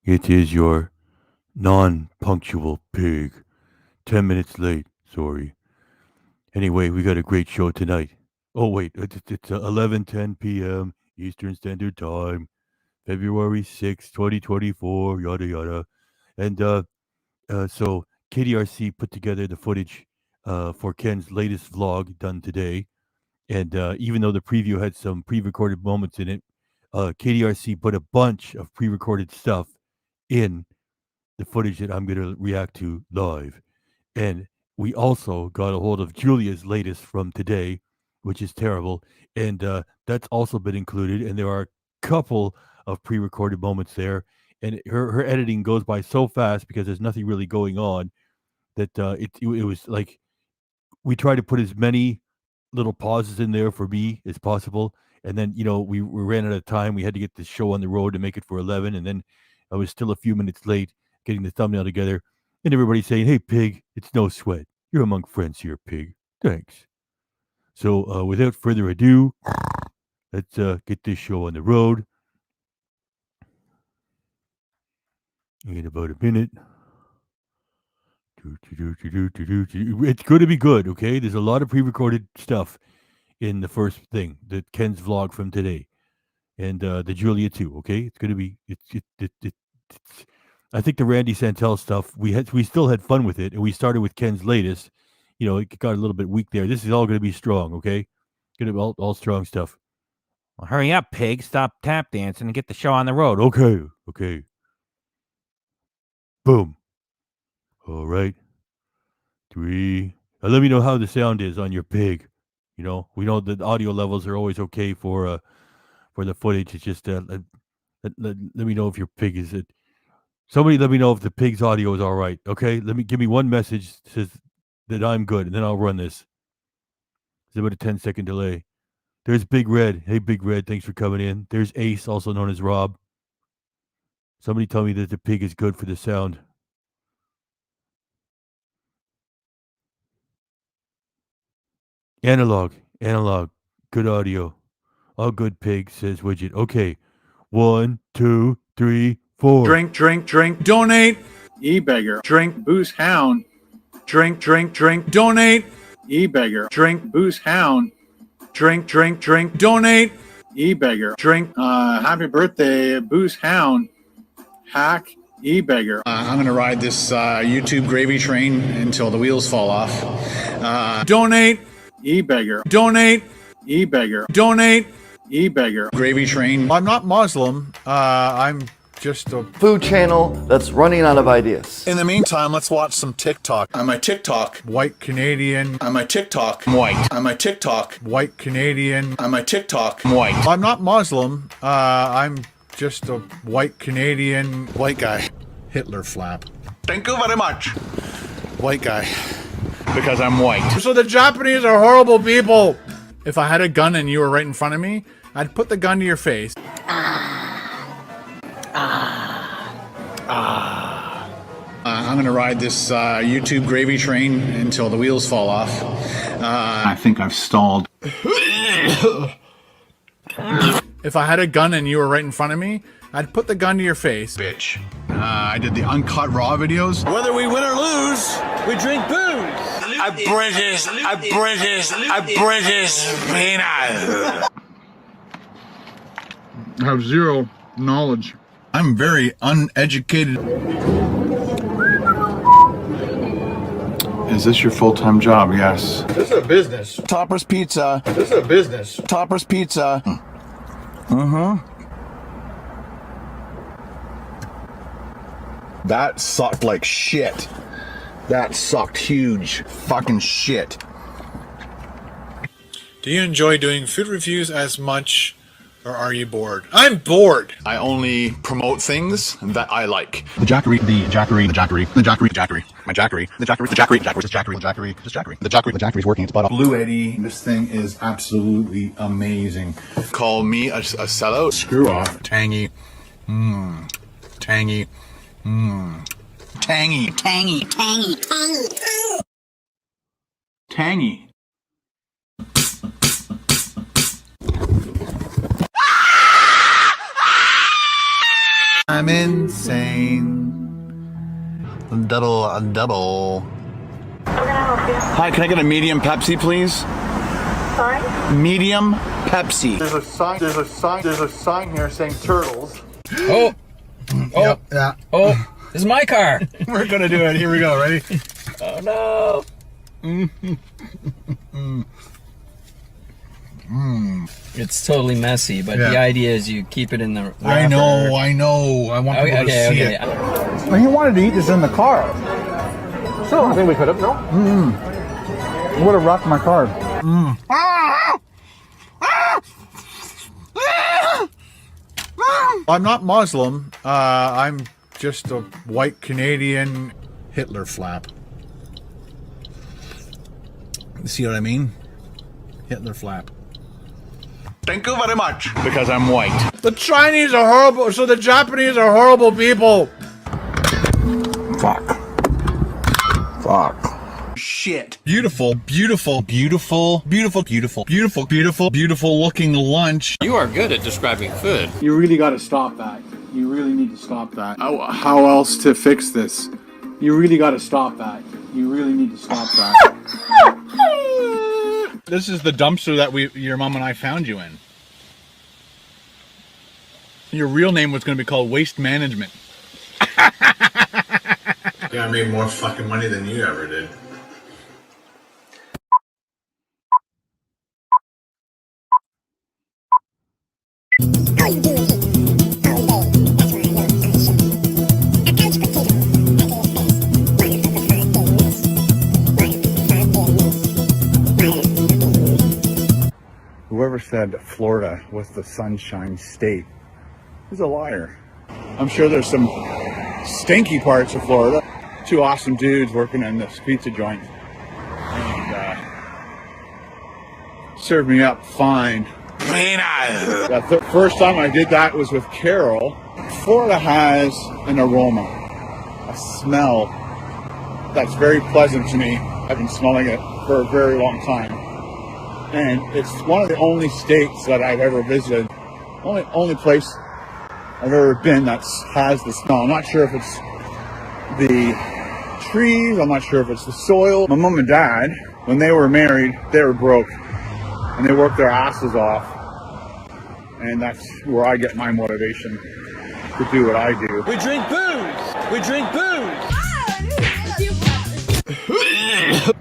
It is your non-punctual pig. 10 minutes late, sorry. Anyway, we got a great show tonight. Oh, wait, it's 11:10 p.m. Eastern Standard Time, February 6th, 2024, yada yada. And so KDRC put together the footage for Ken's latest vlog done today. And even though the preview had some pre-recorded moments in it, KDRC put a bunch of pre-recorded stuff in the footage that I'm going to react to live. And we also got a hold of Julia's latest from today, which is terrible. And that's also been included. And there are a couple of pre recorded moments there. And her editing goes by so fast because there's nothing really going on that it was like we tried to put as many little pauses in there for me as possible. And then, we ran out of time. We had to get the show on the road to make it for 11. And then I was still a few minutes late getting the thumbnail together. And everybody saying, "Hey, Pig, it's no sweat. You're among friends here, Pig. Thanks." So without further ado, let's get this show on the road. In about a minute. It's going to be good, okay? There's a lot of pre-recorded stuff in the first thing, the Ken's vlog from today, and the Julia too. Okay, it's going to be it's. I think the Randy Santel stuff we still had fun with it, and we started with Ken's latest. It got a little bit weak there. This is all going to be strong. Okay, going to be all strong stuff. Well, hurry up, Pig! Stop tap dancing and get the show on the road. Okay. Boom. All right. 3. Let me know how the sound is on your Pig. We know the audio levels are always okay for the footage. It's just let me know if your Pig is it. Somebody let me know if the Pig's audio is all right. Okay, give me one message that says that I'm good, and then I'll run this. It's about a 10-second delay. There's Big Red. Hey, Big Red, thanks for coming in. There's Ace, also known as Rob. Somebody tell me that the Pig is good for the sound. Analog, good audio. All good, Pig, says Widget. Okay, 1, 2, 3, 4. Drink, donate. E-beggar. Drink, booze, hound. Drink, donate. E-beggar. Drink, booze, hound. Drink, donate. E-beggar. Drink, happy birthday, booze, hound. Hack, e-beggar. I'm going to ride this YouTube gravy train until the wheels fall off. Donate. E-beggar. Donate. E-beggar. Donate. E-beggar. Gravy train. I'm not Muslim. I'm just a food channel that's running out of ideas. In the meantime, let's watch some TikTok. On my TikTok. White Canadian. On my TikTok. I'm white. On my TikTok. White Canadian. On my TikTok. I'm white. I'm not Muslim. I'm just a white Canadian. White guy. Hitler flap. Thank you very much. White guy. Because I'm white. So the Japanese are horrible people. If I had a gun and you were right in front of me, I'd put the gun to your face. I'm going to ride this YouTube gravy train until the wheels fall off. I think I've stalled. If I had a gun and you were right in front of me, I'd put the gun to your face. Bitch. I did the uncut raw videos. Whether we win or lose, we drink booze. A British peanut. I have zero knowledge. I'm very uneducated. Is this your full-time job? Yes. This is a business. Topper's Pizza. This is a business. Topper's Pizza. That sucked like shit. That sucked huge fucking shit. Do you enjoy doing food reviews as much, or are you bored? I'm bored. I only promote things that I like. The Jackery, the Jackery, the Jackery, the Jackery, Jackery, my Jackery, the Jackery, the Jackery, Jackery, the Jackery, the Jackery, the Jackery, the Jackery, the Jackery's working its butt off. Blue Eddie, this thing is absolutely amazing. Call me a sellout. Screw off. Tangy. Tangy. Tangy. Tangy, tangy, tangy, tangy. Tangy. I'm insane. Double. Hi, can I get a medium Pepsi, please? Sorry? Medium Pepsi. There's a sign here saying turtles. Oh. Yep, yeah. Oh. This is my car. We're gonna do it. Here we go. Ready? Oh no. It's totally messy, but the idea is you keep it in the wrapper. I know. I want people to see it. Well, he wanted to eat this in the car. So I think we could have, no? It would have rocked my car. I'm not Muslim. I'm just a white Canadian Hitler flap. See what I mean? Hitler flap. Thank you very much. Because I'm white. The Chinese are horrible, so the Japanese are horrible people. Fuck. Shit. Beautiful looking lunch. You are good at describing food. You really got to stop that. You really need to stop that. How else to fix this? You really got to stop that. You really need to stop that. This is the dumpster that your mom and I found you in. Your real name was going to be called Waste Management. Yeah, I made more fucking money than you ever did. All you do is eat all day. That's why I love the show. A couch potato. I do his face. Whoever said Florida was the sunshine state is a liar. I'm sure there's some stinky parts of Florida. Two awesome dudes working in this pizza joint. And served me up fine. The first time I did that was with Carol. Florida has an aroma, a smell that's very pleasant to me. I've been smelling it for a very long time. And it's one of the only states that I've ever visited, only place I've ever been that has the smell. I'm not sure if it's the trees, I'm not sure if it's the soil. My mom and dad, when they were married, they were broke. And they worked their asses off. And that's where I get my motivation to do what I do. We drink booze. We drink booze.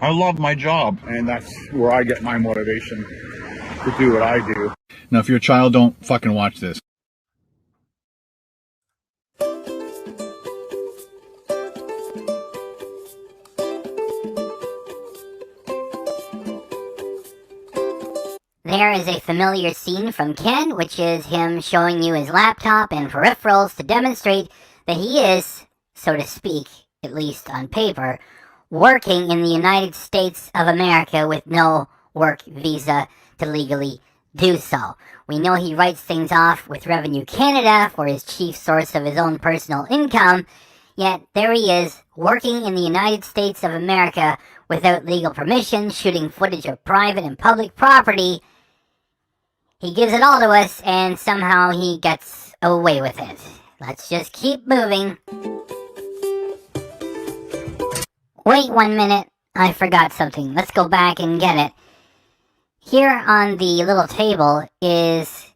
I love my job. And that's where I get my motivation to do what I do. Now, if you're a child, don't fucking watch this. There is a familiar scene from Ken, which is him showing you his laptop and peripherals to demonstrate that he is, so to speak, at least on paper, working in the United States of America with no work visa to legally do so. We know he writes things off with Revenue Canada for his chief source of his own personal income, yet there he is, working in the United States of America without legal permission, shooting footage of private and public property. He gives it all to us, and somehow he gets away with it. Let's just keep moving. Wait 1 minute, I forgot something. Let's go back and get it. Here on the little table is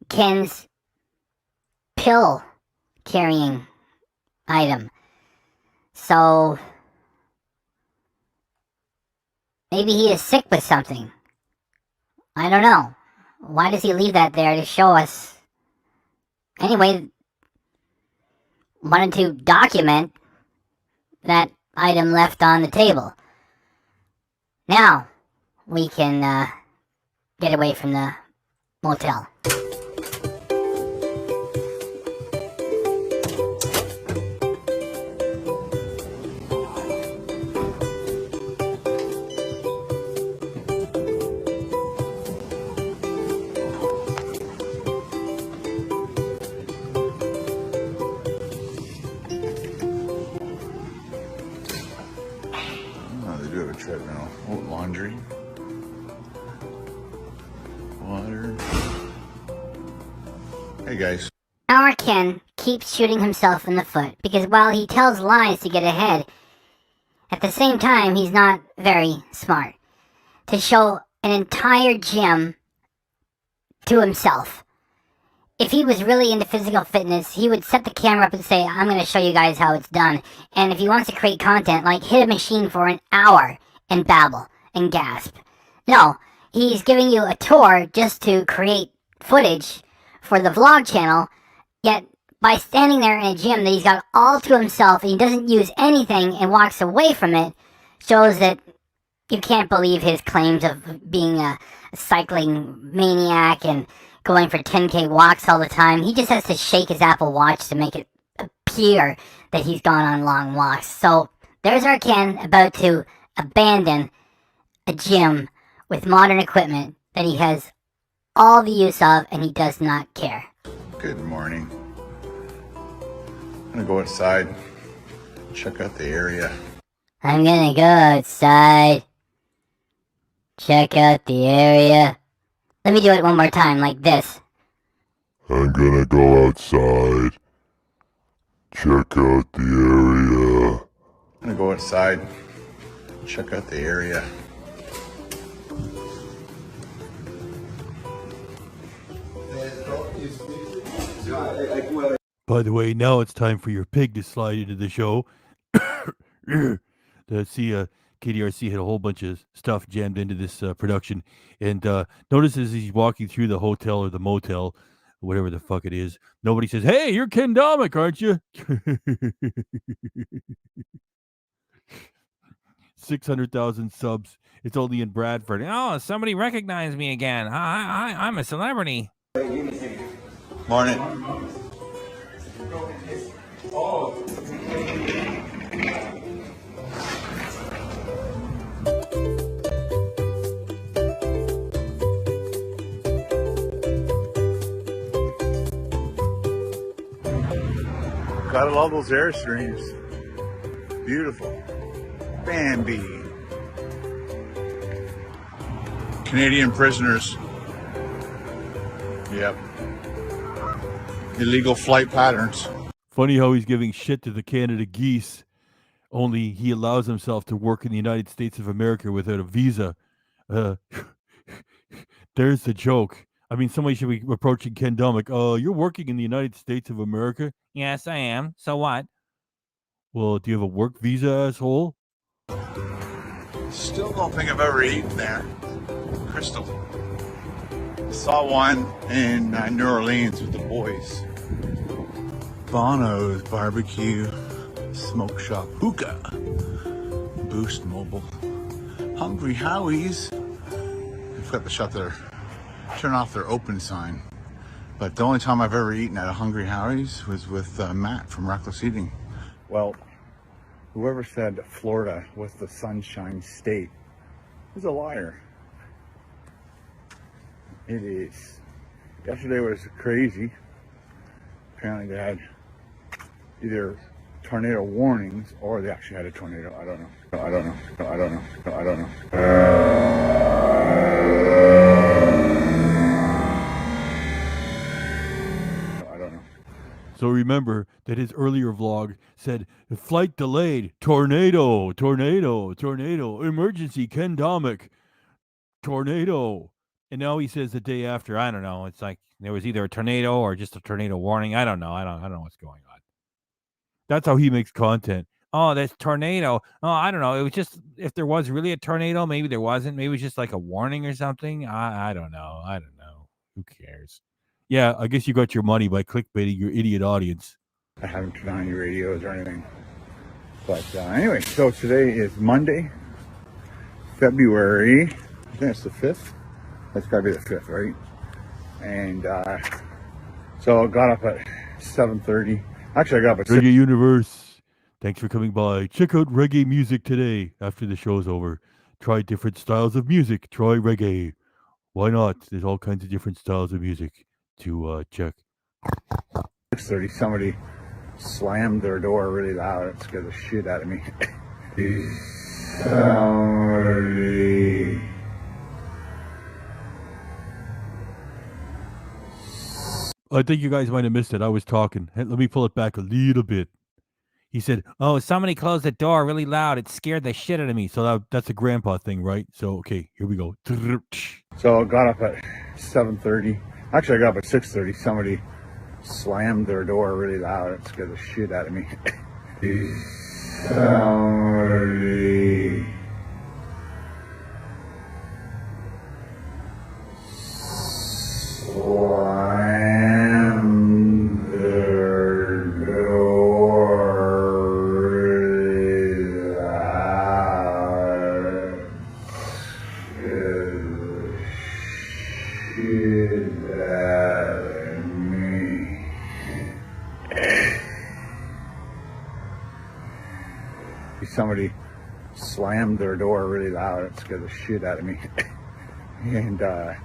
Ken's pill carrying item. So maybe he is sick with something. I don't know. Why does he leave that there to show us? Anyway, wanted to document that item left on the table. Now, we can get away from the motel. Oh, they do have a treadmill. Oh, laundry. Water. Hey guys. Our Ken keeps shooting himself in the foot, because while he tells lies to get ahead, at the same time, he's not very smart. To show an entire gym to himself. If he was really into physical fitness, he would set the camera up and say, I'm going to show you guys how it's done. And if he wants to create content, like hit a machine for an hour and babble and gasp. No, he's giving you a tour just to create footage for the vlog channel, yet by standing there in a gym that he's got all to himself and he doesn't use anything and walks away from it, shows that you can't believe his claims of being a cycling maniac and going for 10K walks all the time. He just has to shake his Apple Watch to make it appear that he's gone on long walks. So there's our Ken about to abandon a gym with modern equipment that he has all the use of and he does not care. Good morning. I'm gonna go outside, check out the area. I'm gonna go outside, check out the area. Let me do it one more time, like this. I'm gonna go outside, check out the area. I'm gonna go outside, check out the area. By the way, now it's time for your pig to slide into the show. To see, KDRC had a whole bunch of stuff jammed into this production. And notice as he's walking through the hotel or the motel, whatever the fuck it is, nobody says, hey, you're Ken Domik, aren't you? 600,000 subs. It's only in Bradford. Oh, somebody recognized me again. I'm a celebrity. Morning. Gotta love those Airstreams. Beautiful. Bambi. Canadian prisoners. Yep. Illegal flight patterns. Funny how he's giving shit to the Canada geese, only he allows himself to work in the United States of America without a visa. There's the joke. I mean, somebody should be approaching Ken Domik. You're working in the United States of America? Yes, I am. So what? Well, do you have a work visa, asshole? Still don't think I've ever eaten there. Crystal. Saw one in New Orleans with the boys. Bono's Barbecue, Smoke Shop, Hookah, Boost Mobile, Hungry Howie's. They've got turn off their open sign. But the only time I've ever eaten at a Hungry Howie's was with Matt from Reckless Eating. Well, whoever said Florida was the Sunshine State is a liar. It is. Yesterday was crazy. Apparently they had either tornado warnings or they actually had a tornado. I don't know. I don't know. I don't know. I don't know. I don't know. So remember that his earlier vlog said, flight delayed, tornado, tornado, tornado, emergency, Ken Domik, tornado. And now he says the day after, I don't know, it's like there was either a tornado or just a tornado warning. I don't know. I don't know what's going on. That's how he makes content. Oh, there's tornado. Oh, I don't know. It was just, if there was really a tornado, maybe there wasn't. Maybe it was just like a warning or something. I don't know. I don't know. Who cares? Yeah, I guess you got your money by clickbaiting your idiot audience. I haven't turned on any radios or anything. But anyway, so today is Monday, February, I think it's the 5th. That's got to be the 5th, right? And so I got up at 7:30. Actually, I got up at Reggae Universe, thanks for coming by. Check out reggae music today after the show's over. Try different styles of music. Try reggae. Why not? There's all kinds of different styles of music to check. 6:30. Somebody slammed their door really loud. It scared the shit out of me. Somebody I think you guys might have missed it. I was talking. Hey, let me pull it back a little bit. He said, Oh, somebody closed the door really loud. It scared the shit out of me. so that's a grandpa thing, right? So, okay, here we go. So I got up at 7:30. Actually, I got up at 6:30. Somebody slammed their door really loud. It scared the shit out of me. Somebody slammed their door really loud. Scared the shit out of me. Somebody slammed their door really loud. It scared the shit out of me. And so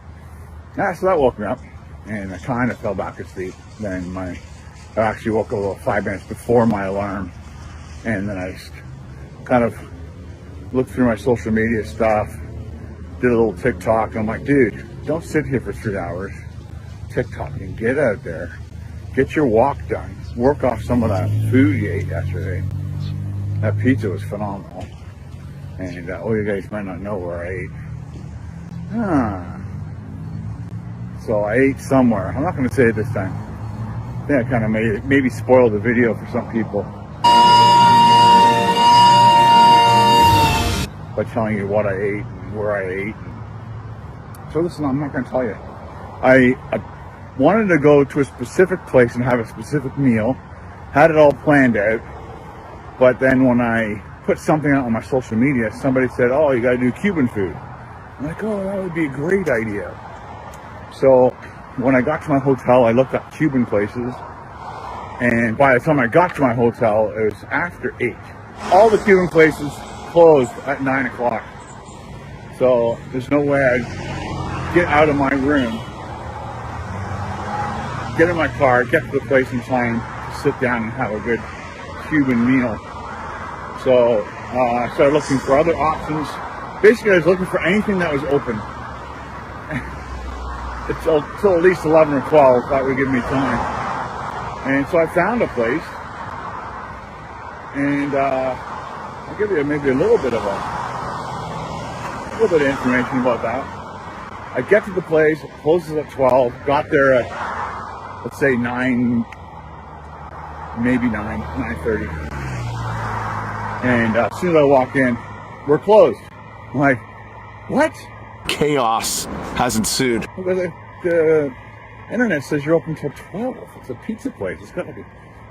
that woke me up, and I kind of fell back asleep. Then I actually woke up a little 5 minutes before my alarm, and then I just kind of looked through my social media stuff, did a little TikTok. I'm like, dude, don't sit here for 3 hours TikToking. Get out there, get your walk done, work off some of that food you ate yesterday. That pizza was phenomenal. And you guys might not know where I ate. So I ate somewhere. I'm not going to say it this time. I think I kind of maybe spoiled the video for some people by telling you what I ate and where I ate. So listen, I'm not going to tell you. I wanted to go to a specific place and have a specific meal. Had it all planned out. But then when I put something out on my social media, somebody said, oh, you got to do Cuban food. I'm like, oh, that would be a great idea. So when I got to my hotel, I looked up Cuban places. And by the time I got to my hotel, it was after 8. All the Cuban places closed at 9 o'clock. So there's no way I'd get out of my room, get in my car, get to the place in time to sit down and have a good Cuban meal. So I started looking for other options. Basically, I was looking for anything that was open. Until at least 11 or 12, that would give me time. And so I found a place. And I'll give you maybe a little bit of information about that. I get to the place, it closes at 12, got there at, let's say 9, maybe 9:30. And as soon as I walk in, we're closed. I'm like, what? Chaos has ensued. The internet says you're open till 12. It's a pizza place. It's got to be.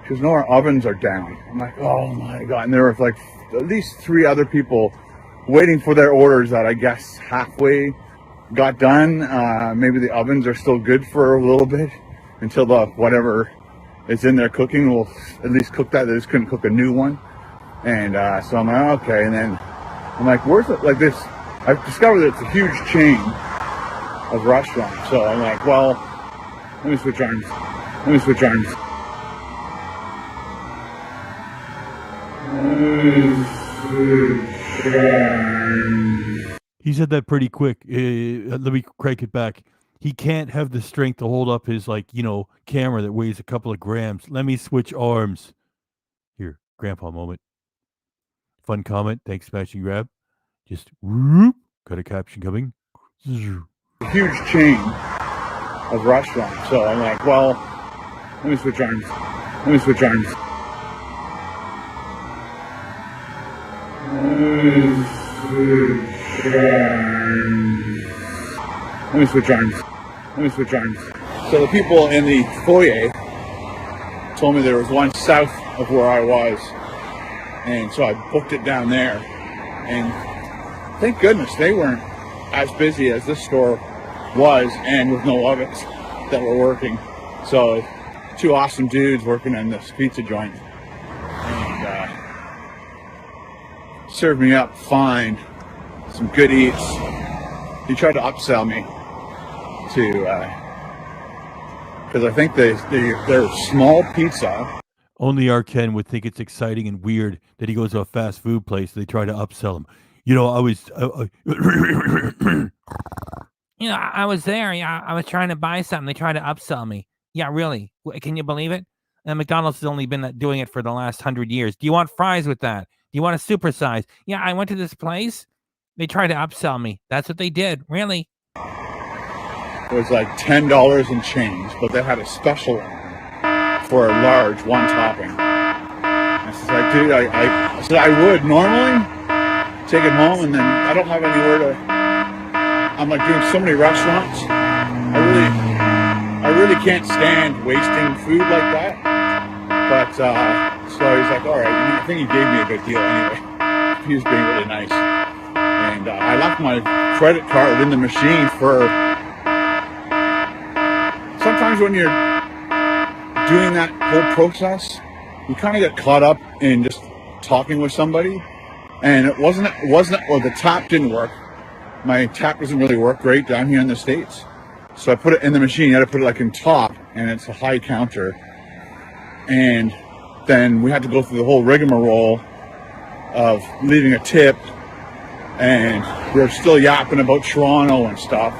She goes, no, our ovens are down. I'm like, oh my God. And there were like at least 3 other people waiting for their orders that I guess halfway got done. Maybe the ovens are still good for a little bit until the whatever is in there cooking will at least cook that. They just couldn't cook a new one. And so I'm like, okay. And then I'm like, where's it? Like this, I've discovered that it's a huge chain of restaurants. So I'm like, well, let me switch arms. He said that pretty quick. Let me crank it back. He can't have the strength to hold up his, camera that weighs a couple of grams. Let me switch arms. Here, grandpa moment. Fun comment. Thanks, Smashing Grab. Just whoop. Got a caption coming. A huge chain of restaurants. So I'm like, well, let me switch arms. So the people in the foyer told me there was one south of where I was. And so I booked it down there. And thank goodness they weren't as busy as this store was, and with no ovens that were working. So 2 awesome dudes working in this pizza joint. And served me up fine. Some good eats. He tried to upsell me to, because I think they're small pizza. Only our Ken would think it's exciting and weird that he goes to a fast food place. They try to upsell him. I was. I was there. Yeah, I was trying to buy something. They tried to upsell me. Yeah, really. Can you believe it? And McDonald's has only been doing it for the last 100 years. Do you want fries with that? Do you want a supersize? Yeah, I went to this place. They tried to upsell me. That's what they did. Really? It was like $10 and change, but they had a special on for a large one topping. I said, like, dude, I said I would normally take it home, and then I don't have anywhere to. I'm like doing so many restaurants. I really can't stand wasting food like that. But so he's like, all right. I think he gave me a good deal anyway. He was being really nice, and I left my credit card in the machine for. Sometimes when you're doing that whole process, you kind of get caught up in just talking with somebody, and it wasn't, or the tap didn't work. My tap doesn't really work great down here in the States. So I put it in the machine. You had to put it like in top, and it's a high counter. And then we had to go through the whole rigmarole of leaving a tip, and we were still yapping about Toronto and stuff.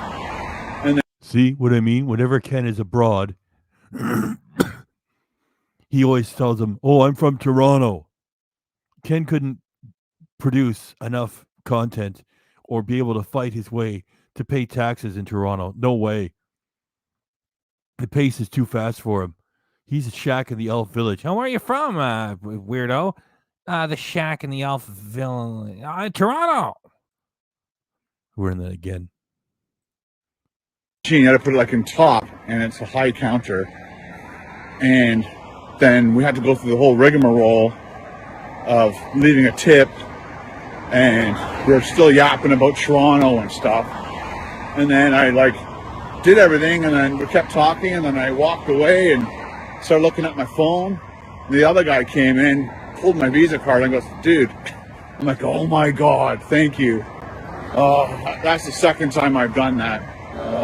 See what I mean? Whenever Ken is abroad, he always tells them, "Oh, I'm from Toronto." Ken couldn't produce enough content or be able to fight his way to pay taxes in Toronto. No way. The pace is too fast for him. He's a shack in the Elf Village. Oh, where are you from, weirdo? The shack in the Elf Village. Toronto. We're in that again. You had to put it like in top, and it's a high counter. And then we had to go through the whole rigmarole of leaving a tip, and we were still yapping about Toronto and stuff. And then I did everything, and then we kept talking, and then I walked away and started looking at my phone. The other guy came in, pulled my Visa card, and goes, "Dude," I'm like, "Oh my God, thank you." Oh, that's the second time I've done that. Oh,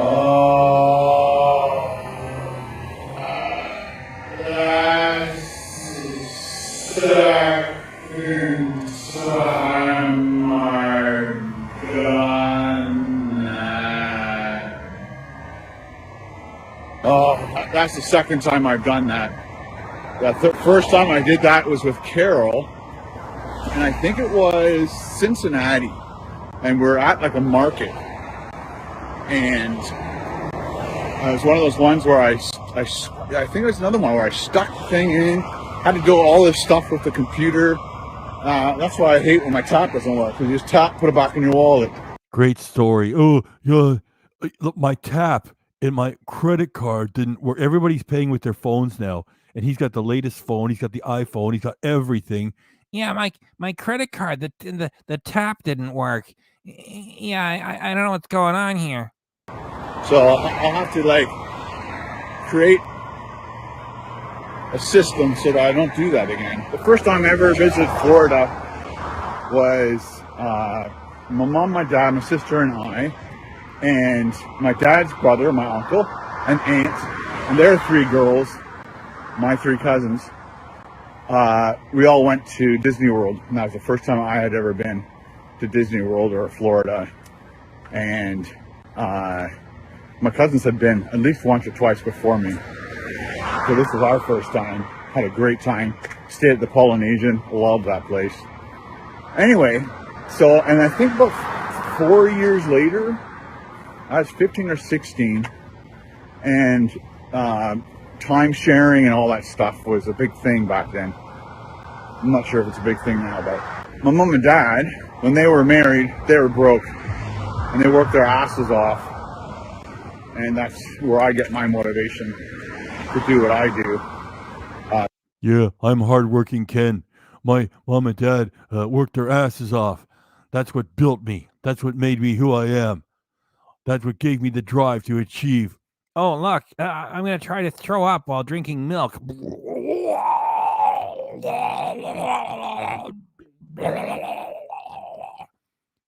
that's the second time I've done that. Oh, that's the second time I've done that. The first time I did that was with Carol, and I think it was Cincinnati, and we're at like a market. And it was one of those ones where I think it was another one where I stuck the thing in, had to do all this stuff with the computer. That's why I hate when my tap doesn't work. You just tap, put it back in your wallet. Great story. Oh, yeah. Look, my tap and my credit card didn't work. Everybody's paying with their phones now, and he's got the latest phone. He's got the iPhone. He's got everything. Yeah, my credit card, the tap didn't work. Yeah, I don't know what's going on here. So I'll have to create a system so that I don't do that again. The first time I ever visited Florida was my mom, my dad, my sister, and I, and my dad's brother, my uncle, and aunt, and their three girls, my three cousins. We all went to Disney World, and that was the first time I had ever been to Disney World or Florida. And my cousins had been at least once or twice before me. So this was our first time. Had a great time. Stayed at the Polynesian. Loved that place. Anyway, and I think about 4 years later, I was 15 or 16, and time sharing and all that stuff was a big thing back then. I'm not sure if it's a big thing now, but my mom and dad, when they were married, they were broke, and they worked their asses off. And that's where I get my motivation to do what I do. Yeah, I'm hardworking Ken. My mom and dad worked their asses off. That's what built me. That's what made me who I am. That's what gave me the drive to achieve. Oh, look, I'm going to try to throw up while drinking milk.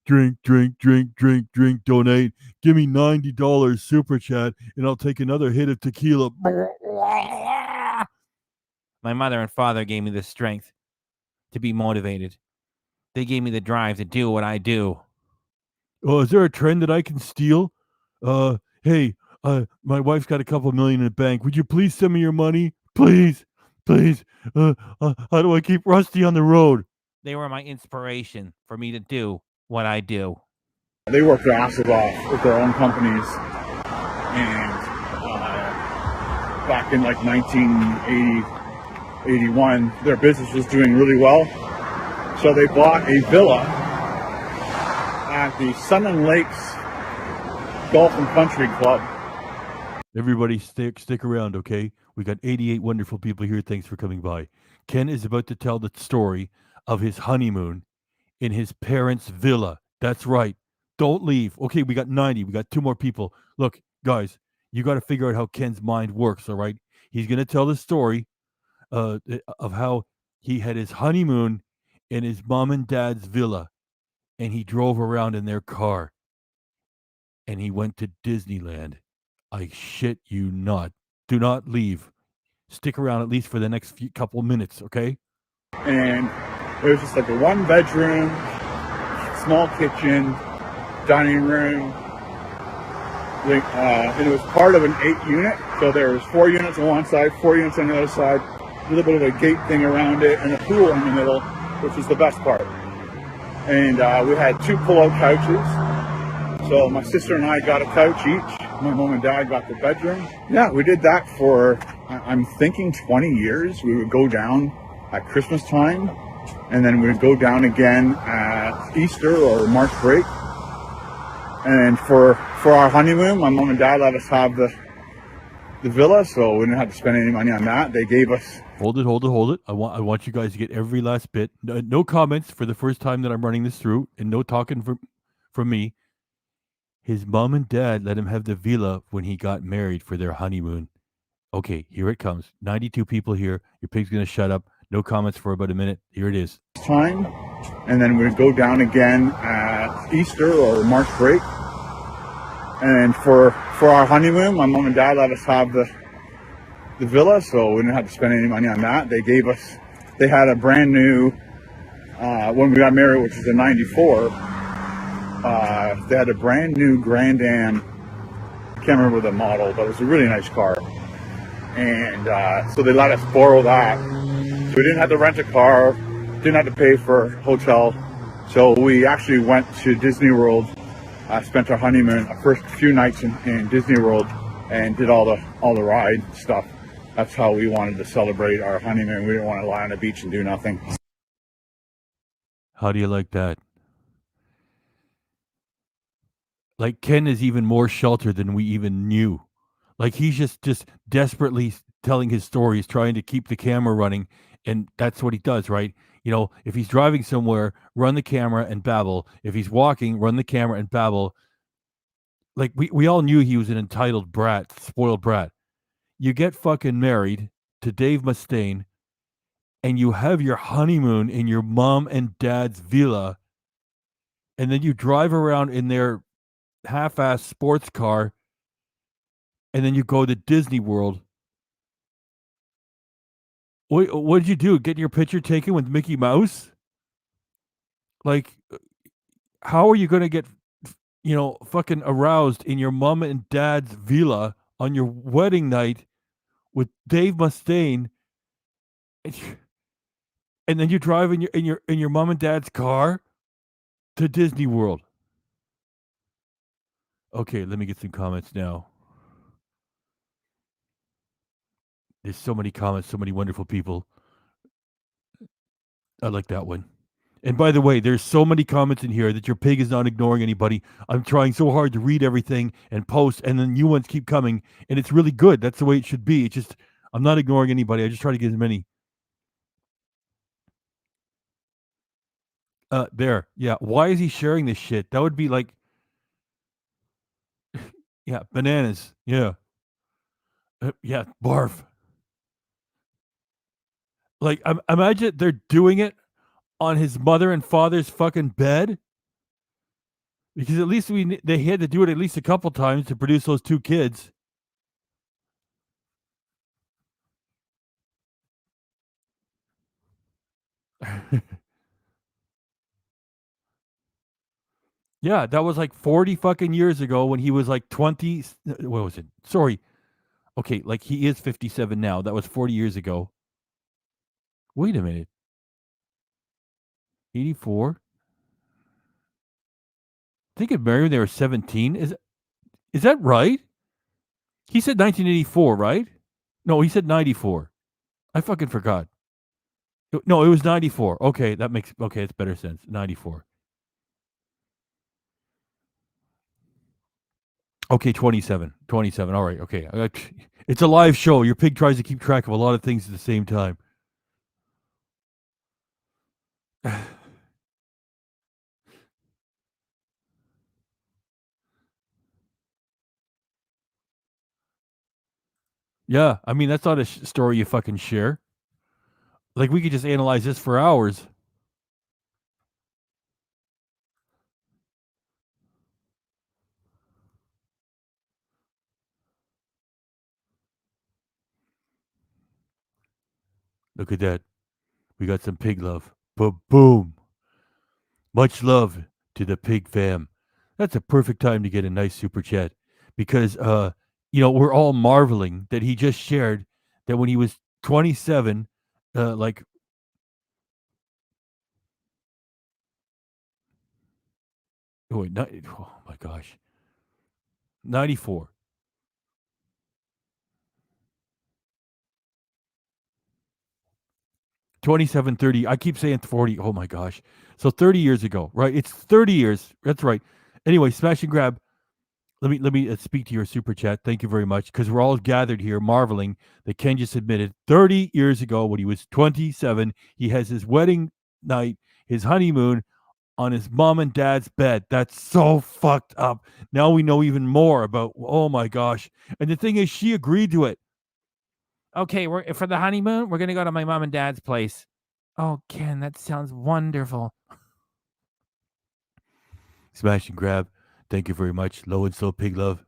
Drink, drink, drink, drink, drink, donate. Give me $90 super chat, and I'll take another hit of tequila. My mother and father gave me the strength to be motivated. They gave me the drive to do what I do. Oh, is there a trend that I can steal? Hey, My wife's got a couple million in the bank. Would you please send me your money? Please. Please. How do I keep Rusty on the road? They were my inspiration for me to do what I do. They work their asses off with their own companies, and back in like 1980, 81, their business was doing really well. So they bought a villa at the Sun and Lakes Golf and Country Club. Everybody stick around, okay? We got 88 wonderful people here. Thanks for coming by. Ken is about to tell the story of his honeymoon in his parents' villa. That's right. Don't leave. Okay, we got 90. We got 2 more people. Look, guys, you got to figure out how Ken's mind works, all right? He's going to tell the story of how he had his honeymoon in his mom and dad's villa, and he drove around in their car, and he went to Disneyland. I shit you not. Do not leave. Stick around at least for the next couple minutes, okay? And it was just like a 1-bedroom, small kitchen, dining room. And it was part of an 8-unit. So there was 4 units on one side, 4 units on the other side, a little bit of a gate thing around it, and a pool in the middle, which is the best part. And we had 2 pull-out couches. So my sister and I got a couch each. My mom and dad got the bedroom. Yeah, we did that for, I'm thinking 20 years. We would go down at Christmas time, and then we would go down again at Easter or March break. And for our honeymoon, my mom and dad let us have the villa, so we didn't have to spend any money on that. They gave us... Hold it. I want you guys to get every last bit. No comments for the first time that I'm running this through, and no talking from me. His mom and dad let him have the villa when he got married for their honeymoon. Okay, here it comes. 92 people here. Your pig's going to shut up. No comments for about a minute. Here it is. Time, and then we'd go down again at Easter or March break. And for our honeymoon, my mom and dad let us have the villa, so we didn't have to spend any money on that. They had a brand new, when we got married, which was in 94, they had a brand new Grand Am. I can't remember the model, but it was a really nice car. And so they let us borrow that. So we didn't have to rent a car, didn't have to pay for hotel. So we actually went to Disney World, spent our honeymoon, our first few nights in Disney World, and did all the ride stuff. That's how we wanted to celebrate our honeymoon. We didn't want to lie on the beach and do nothing. How do you like that? Like, Ken is even more sheltered than we even knew. Like, he's just desperately telling his stories, trying to keep the camera running, and that's what he does, right? You know, if he's driving somewhere, run the camera and babble. If he's walking, run the camera and babble. Like, we all knew he was an entitled brat, spoiled brat. You get fucking married to Dave Mustaine, and you have your honeymoon in your mom and dad's villa, and then you drive around in their half-ass sports car, and then you go to Disney World. What did you do? Get your picture taken with Mickey Mouse? Like, how are you going to get, fucking aroused in your mom and dad's villa on your wedding night with Dave Mustaine, and then you drive in your mom and dad's car to Disney World? Okay, let me get some comments now. There's so many comments, so many wonderful people. I like that one. And by the way, there's so many comments in here that your pig is not ignoring anybody. I'm trying so hard to read everything and post, and then new ones keep coming, and it's really good. That's the way it should be. It's just, I'm not ignoring anybody. I just try to get as many. There. Yeah. Why is he sharing this shit? That would be like, yeah, bananas. Yeah. Yeah, barf. Like, imagine they're doing it on his mother and father's fucking bed, because at least they had to do it at least a couple times to produce those 2 kids. Yeah, that was like 40 fucking years ago when he was like 20. What was it? Sorry. Okay, like he is 57 now. That was 40 years ago. Wait a minute. 84? I think it married when they were 17. Is that right? He said 1984, right? No, he said 94. I fucking forgot. No, it was 94. Okay, that makes it's better sense. 94. Okay, 27. 27. All right. Okay. It's a live show. Your pig tries to keep track of a lot of things at the same time. Yeah, I mean that's not a story you fucking share. Like we could just analyze this for hours. Look at that. We got some pig love. Boom. Much love to the pig fam. That's a perfect time to get a nice super chat because we're all marveling that he just shared that when he was 27, like oh my gosh. 94. 27, 30. I keep saying 40. Oh my gosh. So 30 years ago, right? It's 30 years. That's right. Anyway, smash and grab. Let me speak to your super chat. Thank you very much because we're all gathered here marveling that Ken just admitted 30 years ago when he was 27, he has his wedding night, his honeymoon on his mom and dad's bed. That's so fucked up. Now we know even more about, oh my gosh. And the thing is, she agreed to it. Okay, we're for the honeymoon. We're gonna go to my mom and dad's place. Oh, Ken, that sounds wonderful. Smash and grab. Thank you very much. Low and slow pig love.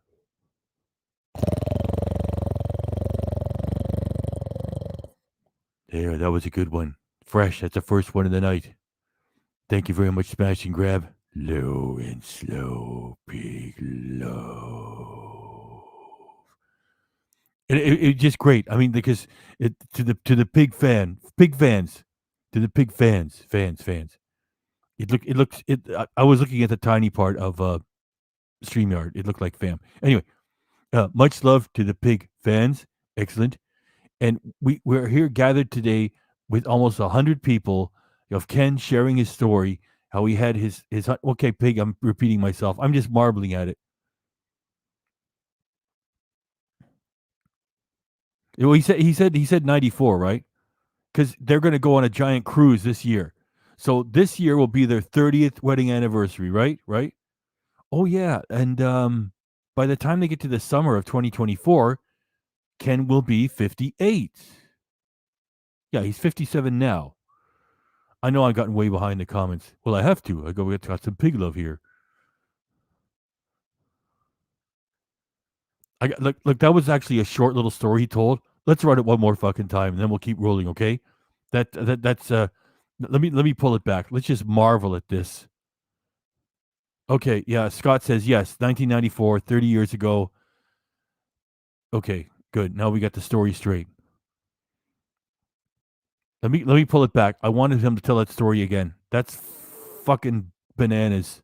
There, that was a good one. Fresh. That's the first one of the night. Thank you very much, Smash and grab. Low and slow pig love. And it just great. I mean, because to the pig fans, to the pig fans. I was looking at the tiny part of StreamYard. It looked like fam. Anyway, much love to the pig fans. Excellent. And we're here gathered today with almost 100 people of Ken sharing his story, how he had his okay, pig, I'm repeating myself. I'm just marveling at it. Well, he said 94, right? Because they're going to go on a giant cruise this year. So this year will be their 30th wedding anniversary, right? Right? Oh yeah, and by the time they get to the summer of 2024, Ken will be 58. Yeah, he's 57 now. I know I've gotten way behind the comments. Well, I have to. We got some pig love here. Look, that was actually a short little story he told. Let's run it one more fucking time, and then we'll keep rolling, okay? That's let me pull it back. Let's just marvel at this. Okay, yeah, Scott says yes, 1994, 30 years ago. Okay, good. Now we got the story straight. Let me pull it back. I wanted him to tell that story again. That's fucking bananas.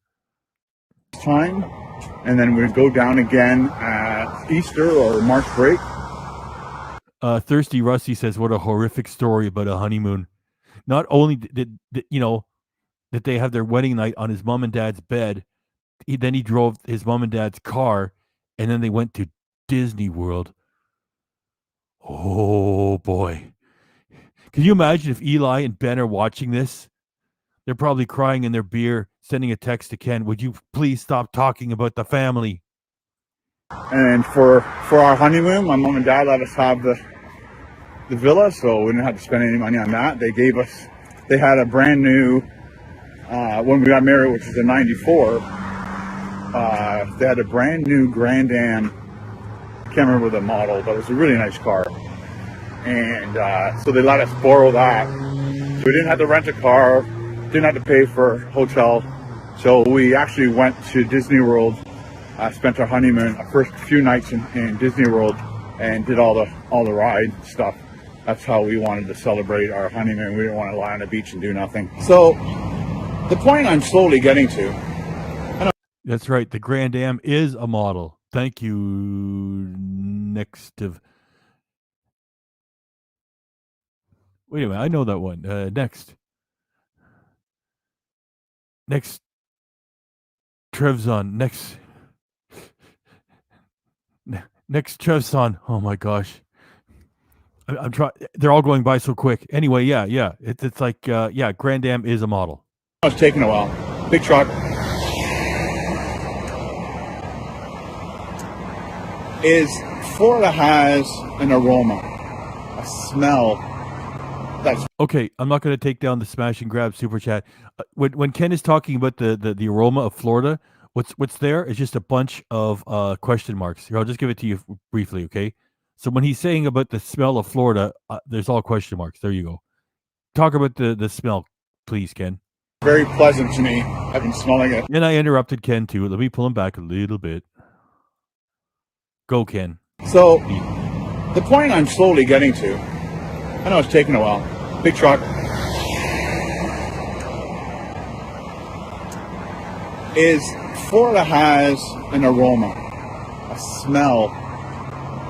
Time, and then we'd go down again at Easter or March break. Thirsty Rusty says, "What a horrific story about a honeymoon. Not only did that they have their wedding night on his mom and dad's bed, he drove his mom and dad's car, and then they went to Disney World. Oh boy, can you imagine if Eli and Ben are watching this? They're probably crying in their beer, sending a text to Ken. Would you please stop talking about the family?" And for our honeymoon, my mom and dad let us have the villa, so we didn't have to spend any money on that. They had a brand new, when we got married, which was in 94, they had a brand new Grand Am. Can't remember the model, but it was a really nice car. And so they let us borrow that. So we didn't have to rent a car, didn't have to pay for hotel So we actually went to Disney World, spent our honeymoon, our first few nights in Disney World, and did all the ride stuff. That's how we wanted to celebrate our honeymoon. We didn't want to lie on the beach and do nothing. So the point I'm slowly getting to. That's right. The Grand Am is a model. Thank you. Next of. Wait a minute. I know that one. Next. Trev's next. Next Trev's on. Oh my gosh. I'm trying. They're all going by so quick. Anyway, yeah. It's like, Grand Am is a model. It's taking a while. Big truck. Florida has an aroma, a smell. Okay, I'm not going to take down the smash and grab super chat. When Ken is talking about the aroma of Florida, what's there is just a bunch of question marks. Here, I'll just give it to you briefly, okay? So when he's saying about the smell of Florida, there's all question marks. There you go. Talk about the smell, please, Ken. Very pleasant to me. I've been smelling it. And I interrupted Ken too. Let me pull him back a little bit. Go, Ken. So the point I'm slowly getting to, I know it's taking a while. Big truck. Florida has an aroma, a smell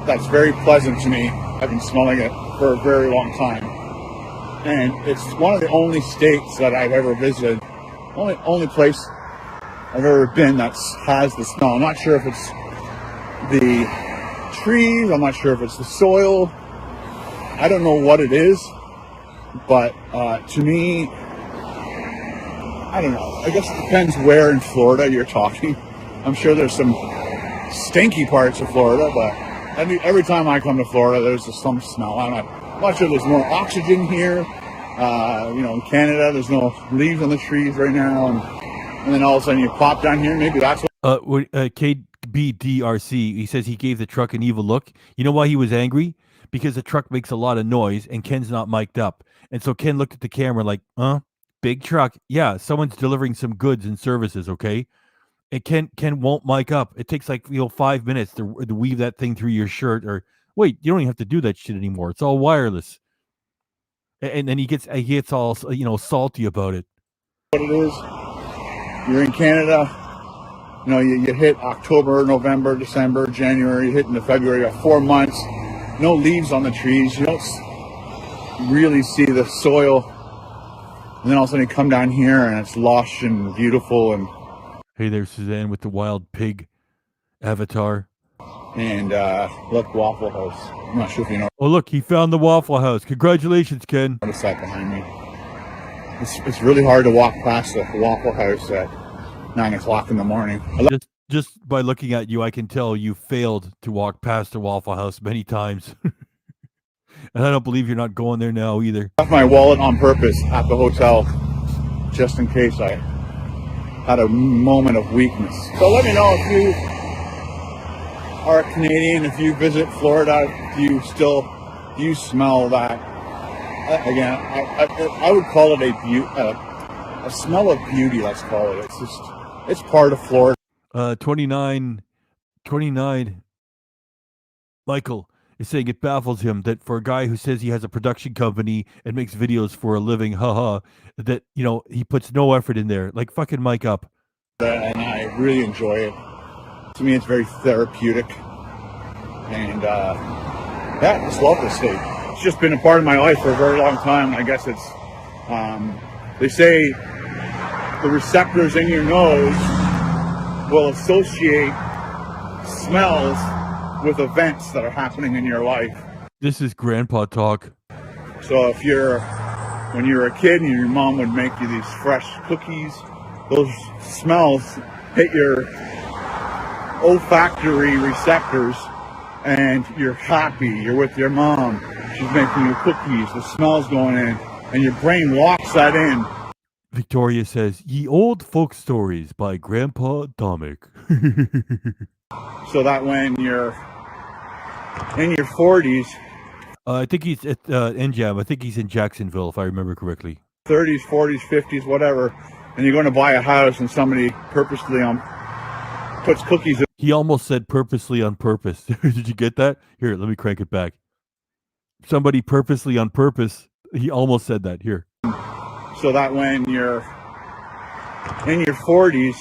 that's very pleasant to me. I've been smelling it for a very long time. And it's one of the only states that I've ever visited, only place I've ever been that has the smell. I'm not sure if it's the trees, I'm not sure if it's the soil. I don't know what it is, but to me, I don't know. I guess it depends where in Florida you're talking. I'm sure there's some stinky parts of Florida, but every time I come to Florida, there's just some smell. I'm not sure there's more oxygen here. In Canada, there's no leaves on the trees right now, and then all of a sudden you pop down here. Maybe that's what. KBDRC, he says he gave the truck an evil look. You know why he was angry? Because the truck makes a lot of noise and Ken's not mic'd up. And so Ken looked at the camera like, big truck. Yeah, someone's delivering some goods and services, okay? And Ken won't mic up. It takes 5 minutes to weave that thing through your shirt. Or wait, you don't even have to do that shit anymore. It's all wireless. And then he gets all salty about it. What it is, you're in Canada. You hit October, November, December, January. You hit into February. You got 4 months. No leaves on the trees. You don't really see the soil. And then all of a sudden you come down here and it's lush and beautiful. And hey there, Suzanne, with the wild pig avatar. And look, Waffle House. I'm not sure if you know. Oh, look, he found the Waffle House. Congratulations, Ken. What's that behind me? It's really hard to walk past the Waffle House at 9 o'clock in the morning. Just by looking at you, I can tell you failed to walk past the Waffle House many times. And I don't believe you're not going there now either. I left my wallet on purpose at the hotel just in case I had a moment of weakness. So let me know if you are a Canadian, if you visit Florida, do you smell that? Again, I would call it a smell of beauty, let's call it. It's part of Florida. 29 Michael is saying it baffles him that for a guy who says he has a production company and makes videos for a living, that, he puts no effort in there. Like, fucking mic up. And I really enjoy it. To me, it's very therapeutic. And, I just love this state. It's just been a part of my life for a very long time. I guess it's, they say the receptors in your nose will associate smells with events that are happening in your life. This is grandpa talk. So when you were a kid and your mom would make you these fresh cookies, those smells hit your olfactory receptors and you're happy, you're with your mom, she's making you cookies, the smell's going in, and your brain locks that in. Victoria says, Ye Old Folk Stories by Grandpa Domik. So that when you're in your 40s... I think he's at NJAM. I think he's in Jacksonville, if I remember correctly. 30s, 40s, 50s, whatever. and you're going to buy a house and somebody purposely puts cookies in. He almost said purposely on purpose. Did you get that? Here, let me crank it back. Somebody purposely on purpose. He almost said that. Here. So that when you're in your 40s,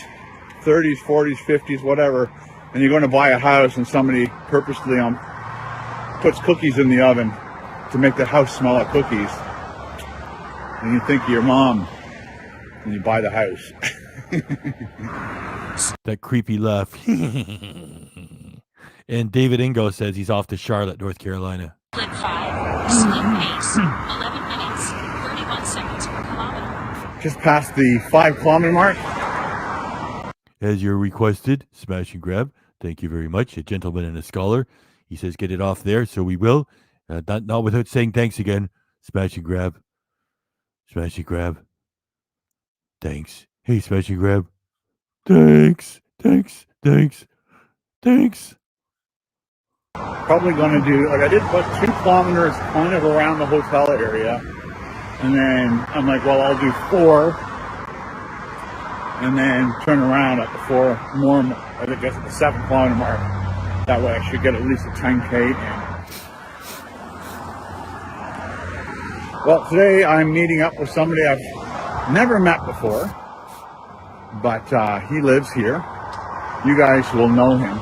30s, 40s, 50s, whatever, and you're going to buy a house and somebody purposely puts cookies in the oven to make the house smell like cookies, and you think of your mom and you buy the house. That creepy laugh. And David Ingo says he's off to Charlotte, North Carolina. Split 5, speed pace, 11 minutes, 31 seconds per kilometer. Just past the 5-kilometer mark. As you're requested, smash and grab. Thank you very much. A gentleman and a scholar. He says get it off there, so we will. Not without saying thanks again. Smash and grab. Smash and grab. Thanks. Hey, smash and grab. Thanks. Thanks. Thanks. Thanks. Probably going to do, like, I did about 2 kilometers kind of around the hotel area. And then I'm like, well, I'll do 4. And then turn around at the 4 more, I guess at the 7-kilometer mark. That way I should get at least a 10K in. Well, today I'm meeting up with somebody I've never met before. But he lives here. You guys will know him.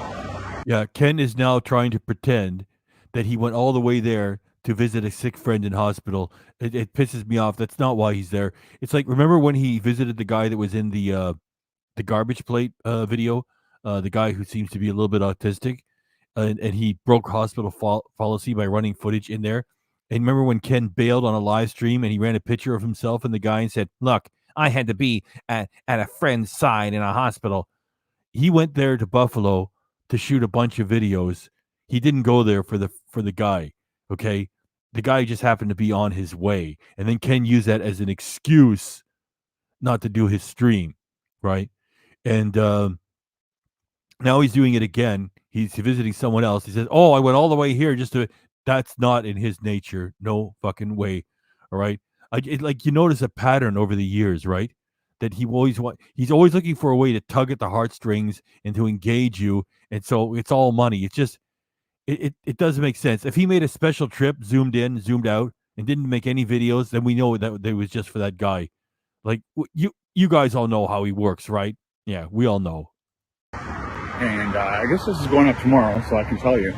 Yeah, Ken is now trying to pretend that he went all the way there to visit a sick friend in hospital. It pisses me off. That's not why he's there. It's like, remember when he visited the guy that was in the garbage plate video? The guy who seems to be a little bit autistic, and he broke hospital policy by running footage in there. And remember when Ken bailed on a live stream and he ran a picture of himself and the guy and said, "Look, I had to be at a friend's side in a hospital." He went there to Buffalo to shoot a bunch of videos. He didn't go there for the guy, okay? The guy just happened to be on his way. And then Ken used that as an excuse not to do his stream, right? And now he's doing it again. He's visiting someone else. He says, "Oh, I went all the way here just to..." That's not in his nature. No fucking way, all right? Like, you notice a pattern over the years, right? That he's always looking for a way to tug at the heartstrings and to engage you, and so it's all money. It's just it doesn't make sense. If he made a special trip, zoomed in, zoomed out, and didn't make any videos, then we know that it was just for that guy. Like, you guys all know how he works, right? Yeah, we all know. And I guess this is going up tomorrow, so I can tell you.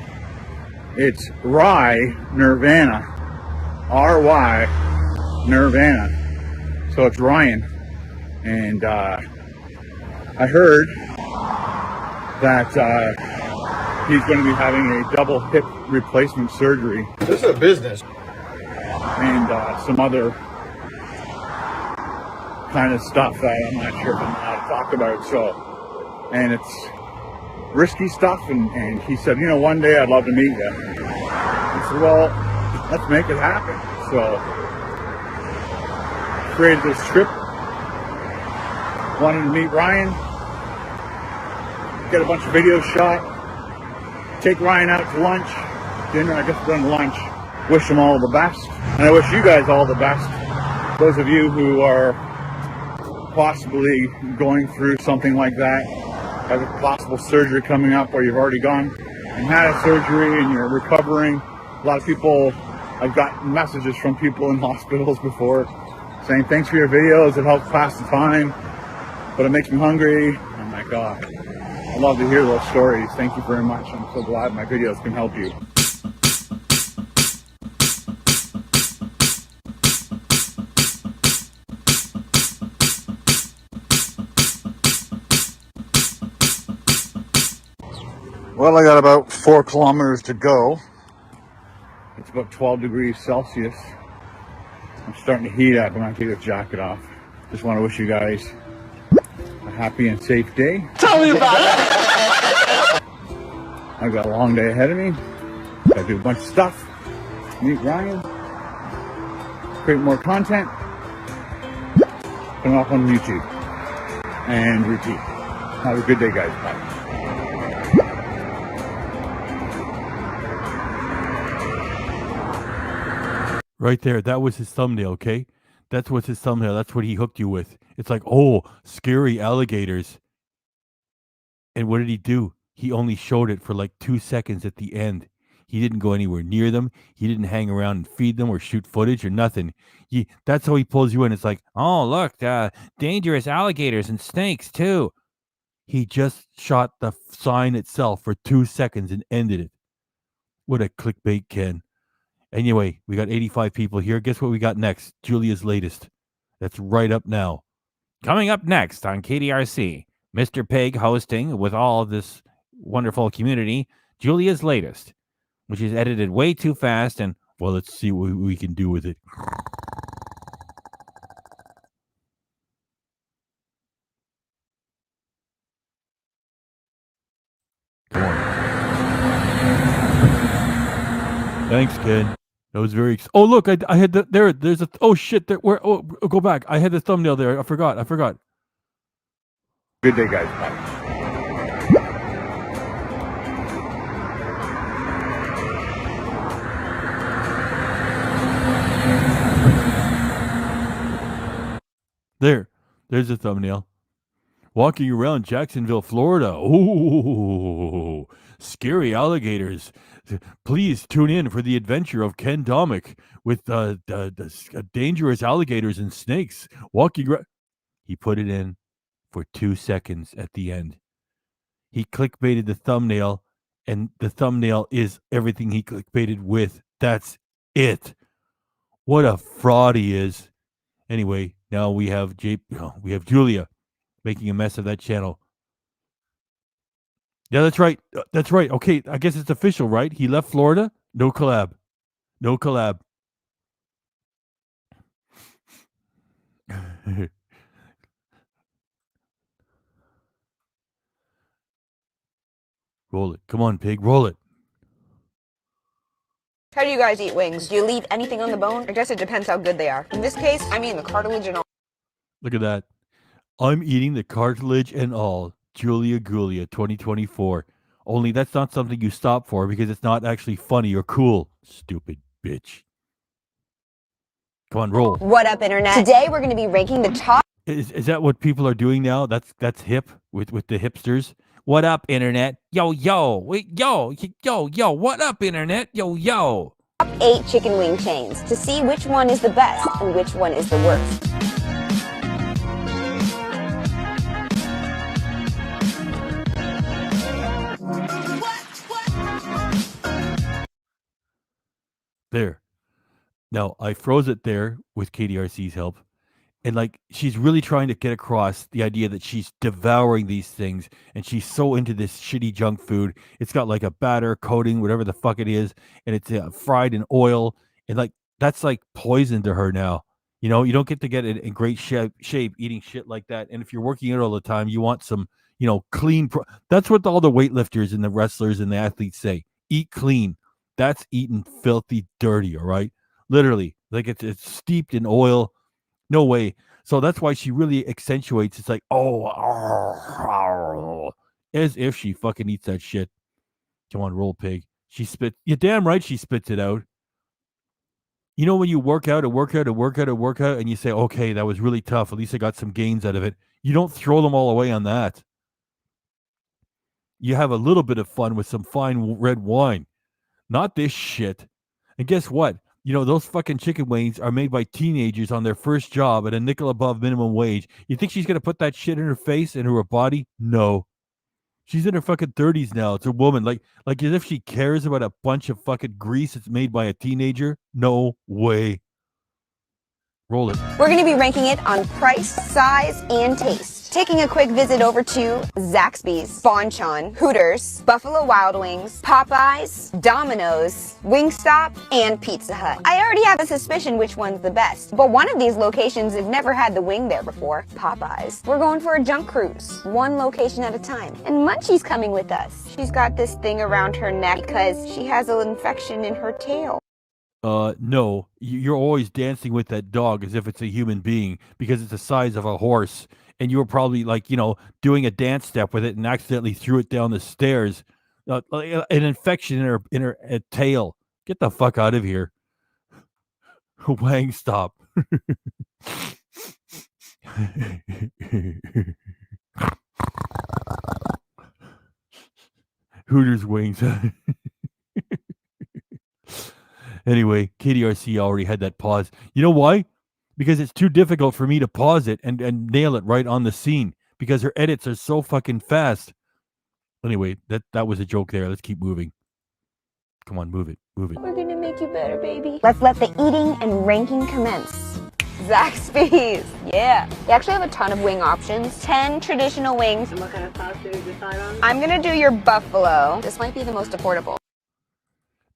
It's Rye Nirvana. R-Y Nirvana. So it's Ryan. And I heard that he's going to be having a double hip replacement surgery. This is a business. And some other kind of stuff that I'm not sure if I'm allowed to talk about. So, and it's risky stuff. And he said, you know, one day I'd love to meet you. I said, well, let's make it happen. So, created this trip. Wanted to meet Ryan, get a bunch of videos shot, take Ryan out to lunch, dinner, I guess we're going to lunch, wish him all the best, and I wish you guys all the best. Those of you who are possibly going through something like that, have a possible surgery coming up, or you've already gone and had a surgery and you're recovering. A lot of people, I've gotten messages from people in hospitals before saying, thanks for your videos, it helps pass the time. But it makes me hungry. Oh my God. I love to hear those stories. Thank you very much. I'm so glad my videos can help you. Well, I got about 4 kilometers to go. It's about 12 degrees Celsius. I'm starting to heat up. I'm going to take this jacket off. Just want to wish you guys a happy and safe day. Tell me about it! I've got a long day ahead of me. Gotta do a bunch of stuff. Meet Ryan. Create more content. Put it up on YouTube. And repeat. Have a good day, guys. Bye. Right there. That was his thumbnail, okay? That's what's his thumbnail. That's what he hooked you with. It's like, oh, scary alligators. And what did he do? He only showed it for like 2 seconds at the end. He didn't go anywhere near them. He didn't hang around and feed them or shoot footage or nothing. That's how he pulls you in. It's like, oh, look, dangerous alligators and snakes too. He just shot the sign itself for 2 seconds and ended it. What a clickbait, Ken. Anyway, we got 85 people here. Guess what we got next? Julia's latest. That's right up now. Coming up next on KDRC, Mr. Pig hosting with all of this wonderful community, Julia's latest, which is edited way too fast. And, well, let's see what we can do with it. Come on. Thanks, Ken. That was very. Oh, look! I had there's a. Oh shit! Go back. I had the thumbnail there. I forgot. Good day, guys. Bye. There's a thumbnail. Walking around Jacksonville, Florida. Ooh, scary alligators. Please tune in for the adventure of Ken Domik with dangerous alligators and snakes walking around. He put it in for 2 seconds at the end. He clickbaited the thumbnail, and the thumbnail is everything he clickbaited with. That's it. What a fraud he is. Anyway, now we have Julia making a mess of that channel. Yeah, that's right. That's right. Okay, I guess it's official, right? He left Florida. No collab. Roll it. Come on, pig. Roll it. How do you guys eat wings? Do you leave anything on the bone? I guess it depends how good they are. In this case, I mean the cartilage and all. Look at that. I'm eating the cartilage and all. Julia Gulia 2024. Only that's not something you stop for because it's not actually funny or cool. Stupid bitch. Come on, roll. What up, Internet? Today we're going to be ranking the top. Is that what people are doing now? That's hip with the hipsters. What up, Internet? Yo. What up, Internet? Yo. Top 8 chicken wing chains to see which one is the best and which one is the worst. There. Now, I froze it there with KDRC's help. And like, she's really trying to get across the idea that she's devouring these things and she's so into this shitty junk food. It's got like a batter coating, whatever the fuck it is. And it's fried in oil. And like, that's like poison to her now. You know, you don't get to get it in great shape eating shit like that. And if you're working out all the time, you want some, clean. That's what all the weightlifters and the wrestlers and the athletes say. Eat clean. That's eating filthy dirty. All right. Literally, like it's steeped in oil. No way. So that's why she really accentuates. It's like, as if she fucking eats that shit. Come on, roll, pig. She spit. You're damn right she spits it out. You know when you work out and you say, okay, that was really tough. At least I got some gains out of it. You don't throw them all away on that. You have a little bit of fun with some fine red wine. Not this shit. And guess what? Those fucking chicken wings are made by teenagers on their first job at a nickel above minimum wage. You think she's going to put that shit in her face and her body? No. She's in her fucking 30s now. It's a woman. Like as if she cares about a bunch of fucking grease that's made by a teenager? No way. Roll it. We're going to be ranking it on price, size, and taste. Taking a quick visit over to Zaxby's, Bonchon, Hooters, Buffalo Wild Wings, Popeyes, Domino's, Wingstop, and Pizza Hut. I already have a suspicion which one's the best, but one of these locations has never had the wing there before, Popeyes. We're going for a junk cruise, one location at a time. And Munchie's coming with us. She's got this thing around her neck because she has an infection in her tail. No, you're always dancing with that dog as if it's a human being because it's the size of a horse. And you were probably doing a dance step with it and accidentally threw it down the stairs. An infection in her tail. Get the fuck out of here. Wang stop. Hooters wings. Anyway, KDRC already had that pause. You know why? Because it's too difficult for me to pause it and nail it right on the scene because her edits are so fucking fast. Anyway, that was a joke there. Let's keep moving. Come on, move it. Move it. We're gonna make you better, baby. Let's let the eating and ranking commence. Zaxby's, yeah. They actually have a ton of wing options. 10 traditional wings. And what kind of sauce did you decide on? I'm gonna do your buffalo. This might be the most affordable.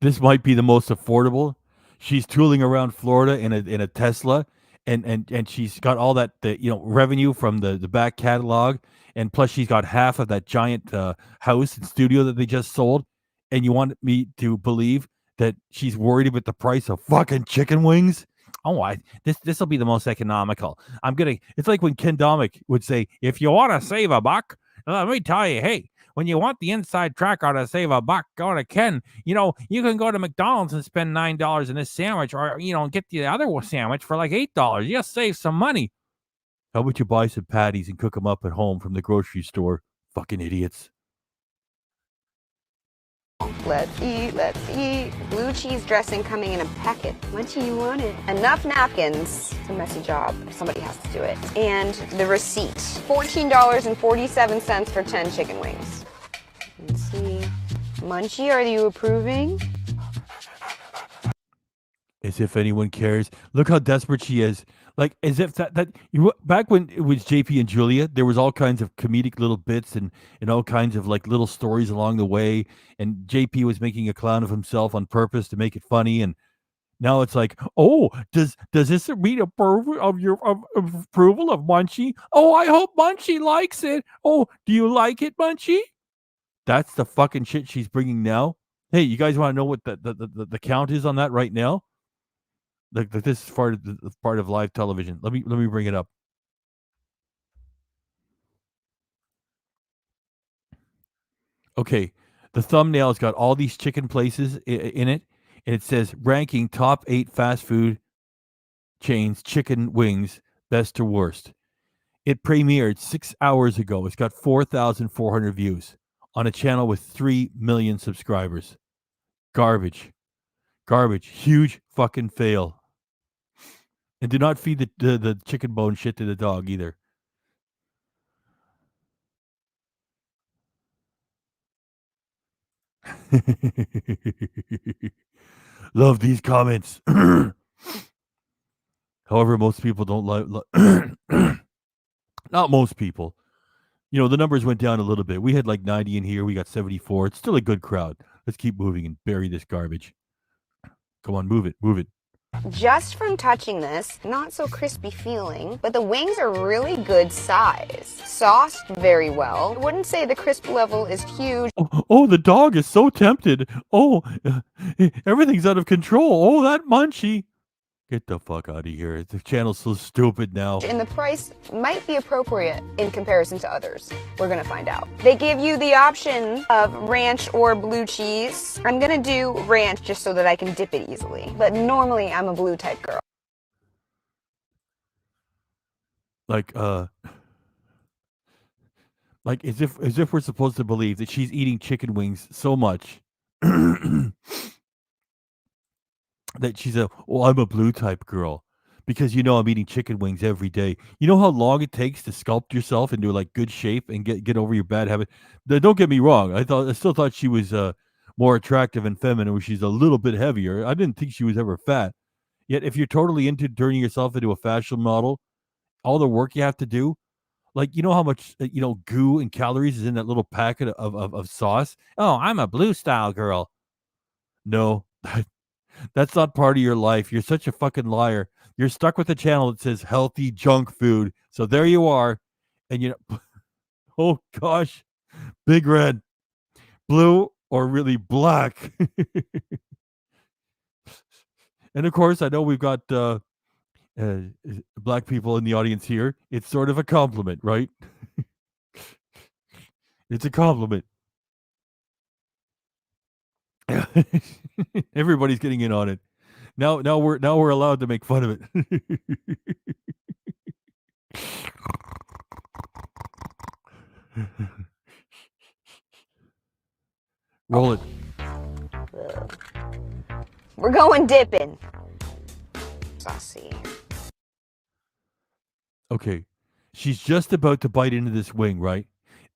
This might be the most affordable. She's tooling around Florida in a Tesla, and she's got all that revenue from the back catalog, and plus she's got half of that giant house and studio that they just sold. And you want me to believe that she's worried about the price of fucking chicken wings? Oh, this will be the most economical. It's like when Ken Domik would say, if you want to save a buck, let me tell you, hey, when you want the inside track on to save a buck, go to Ken. You can go to McDonald's and spend $9 in this sandwich, or get the other sandwich for like $8. You'll save some money. How about you buy some patties and cook them up at home from the grocery store? Fucking idiots. Let's eat, let's eat. Blue cheese dressing coming in a packet. What do you want it? Enough napkins. It's a messy job. Somebody has to do it. And the receipt. $14.47 for 10 chicken wings. Let's see. Munchie, are you approving? As if anyone cares. Look how desperate she is. Like, as if back when it was JP and Julia, there was all kinds of comedic little bits and all kinds of like little stories along the way. And JP was making a clown of himself on purpose to make it funny. And now it's like, oh, does this mean approval of your approval of Munchie? Oh, I hope Munchie likes it. Oh, do you like it, Munchie? That's the fucking shit she's bringing now. Hey, you guys want to know what the count is on that right now? Like this is part of live television. Let me bring it up. Okay, the thumbnail's got all these chicken places in it, and it says ranking top 8 fast food chains chicken wings, best to worst. It premiered 6 hours ago. It's got 4,400 views on a channel with 3 million subscribers. Garbage. Huge fucking fail. And do not feed the chicken bone shit to the dog either. Love these comments. However, most people don't like. Not most people. The numbers went down a little bit. We had like 90 in here. We got 74. It's still a good crowd. Let's keep moving and bury this garbage. Come on, move it. Just from touching this, not so crispy feeling, but the wings are really good size. Sauced very well. I wouldn't say the crisp level is huge. Oh, the dog is so tempted. Oh, everything's out of control. Oh, that Munchie. Get the fuck out of here. The channel's so stupid now. And the price might be appropriate in comparison to others. We're gonna find out. They give you the option of ranch or blue cheese. I'm gonna do ranch just so that I can dip it easily. But normally I'm a blue type girl. Like as if we're supposed to believe that she's eating chicken wings so much that she's I'm a blue type girl because I'm eating chicken wings every day. You know how long it takes to sculpt yourself into like good shape and get over your bad habit? Don't get me wrong. I still thought she was more attractive and feminine when she's a little bit heavier. I didn't think she was ever fat. Yet if you're totally into turning yourself into a fashion model, all the work you have to do, like how much goo and calories is in that little packet of sauce. Oh, I'm a blue style girl. No. That's not part of your life. You're such a fucking liar. You're stuck with a channel that says healthy junk food. So there you are. And oh gosh, big red, blue, or really black. And of course, I know we've got black people in the audience here. It's sort of a compliment, right? It's a compliment. Everybody's getting in on it. Now we're allowed to make fun of it. Roll it. We're going dipping. Saucy. Okay. She's just about to bite into this wing, right?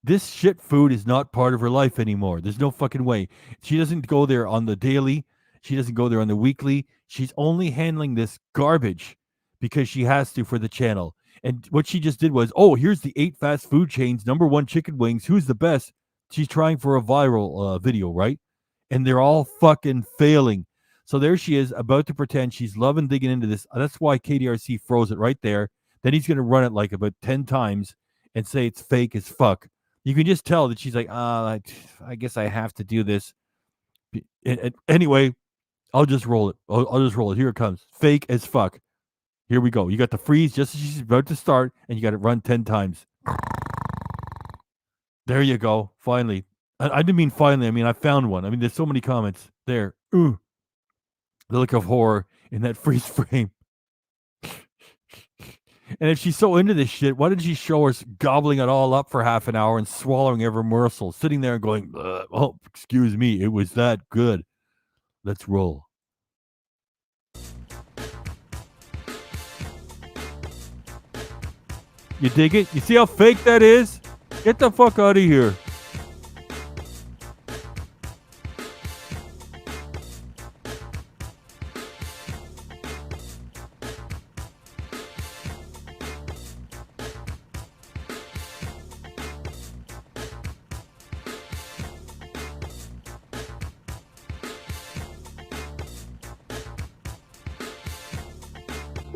This shit food is not part of her life anymore. There's no fucking way. She doesn't go there on the daily. She doesn't go there on the weekly. She's only handling this garbage because she has to for the channel. And what she just did was, oh, here's the 8 fast food chains, #1 chicken wings. Who's the best? She's trying for a viral video, right? And they're all fucking failing. So there she is, about to pretend she's loving digging into this. That's why KDRC froze it right there. Then he's going to run it like about 10 times and say it's fake as fuck. You can just tell that she's like, I guess I have to do this. Anyway, I'll just roll it. I'll just roll it. Here it comes. Fake as fuck. Here we go. You got the freeze just as she's about to start, and you got it run 10 times. There you go. Finally. I didn't mean finally. I mean, I found one. I mean, there's so many comments there. Ooh. The look of horror in that freeze frame. And if she's so into this shit, why didn't she show us gobbling it all up for half an hour and swallowing every morsel, sitting there and going, oh, excuse me, it was that good. Let's roll. You dig it? You see how fake that is? Get the fuck out of here.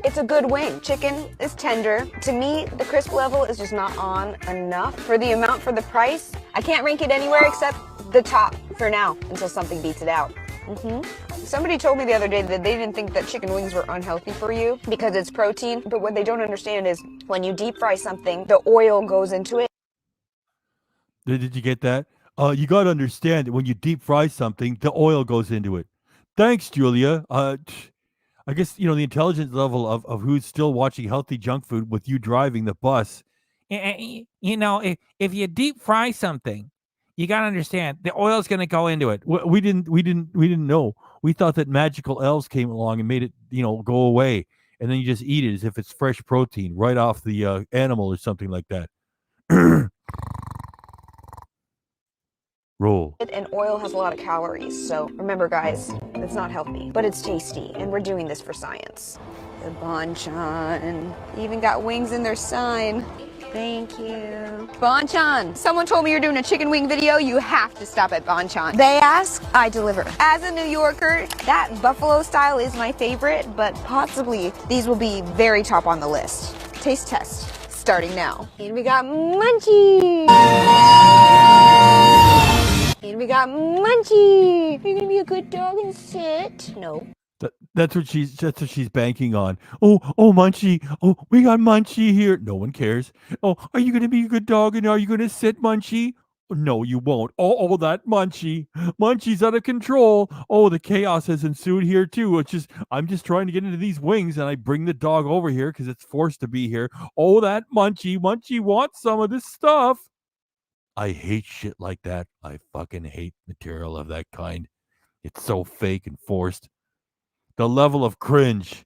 It's a good wing. Chicken is tender. To me, the crisp level is just not on enough. For the amount, for the price, I can't rank it anywhere except the top for now until something beats it out. Somebody told me the other day that they didn't think that chicken wings were unhealthy for you because it's protein, but what they don't understand is when you deep fry something, the oil goes into it. Did you get that? You got to understand that when you deep fry something, the oil goes into it. Thanks, Julia. I guess, the intelligence level of who's still watching healthy junk food with you driving the bus. If you deep fry something, you got to understand the oil's going to go into it. We didn't know. We thought that magical elves came along and made it, go away. And then you just eat it as if it's fresh protein right off the animal or something like that. Roll. And oil has a lot of calories, so remember guys, it's not healthy, but it's tasty, and we're doing this for science. The Bonchon even got wings in their sign. Thank you. Bonchon, someone told me you're doing a chicken wing video, you have to stop at Bonchon. They ask, I deliver. As a New Yorker, that buffalo style is my favorite, but possibly these will be very top on the list. Taste test, starting now. And we got Munchie. And we got Munchie. You're gonna be a good dog and sit. No. That's what she's banking on. Oh, Munchie. Oh, we got Munchie here. No one cares. Oh, are you gonna be a good dog and are you gonna sit, Munchie? No, you won't. Oh, that Munchie. Munchie's out of control. Oh, the chaos has ensued here too. I'm just trying to get into these wings and I bring the dog over here because it's forced to be here. Oh, that Munchie. Munchie wants some of this stuff. I hate shit like that. I fucking hate material of that kind. It's so fake and forced. The level of cringe.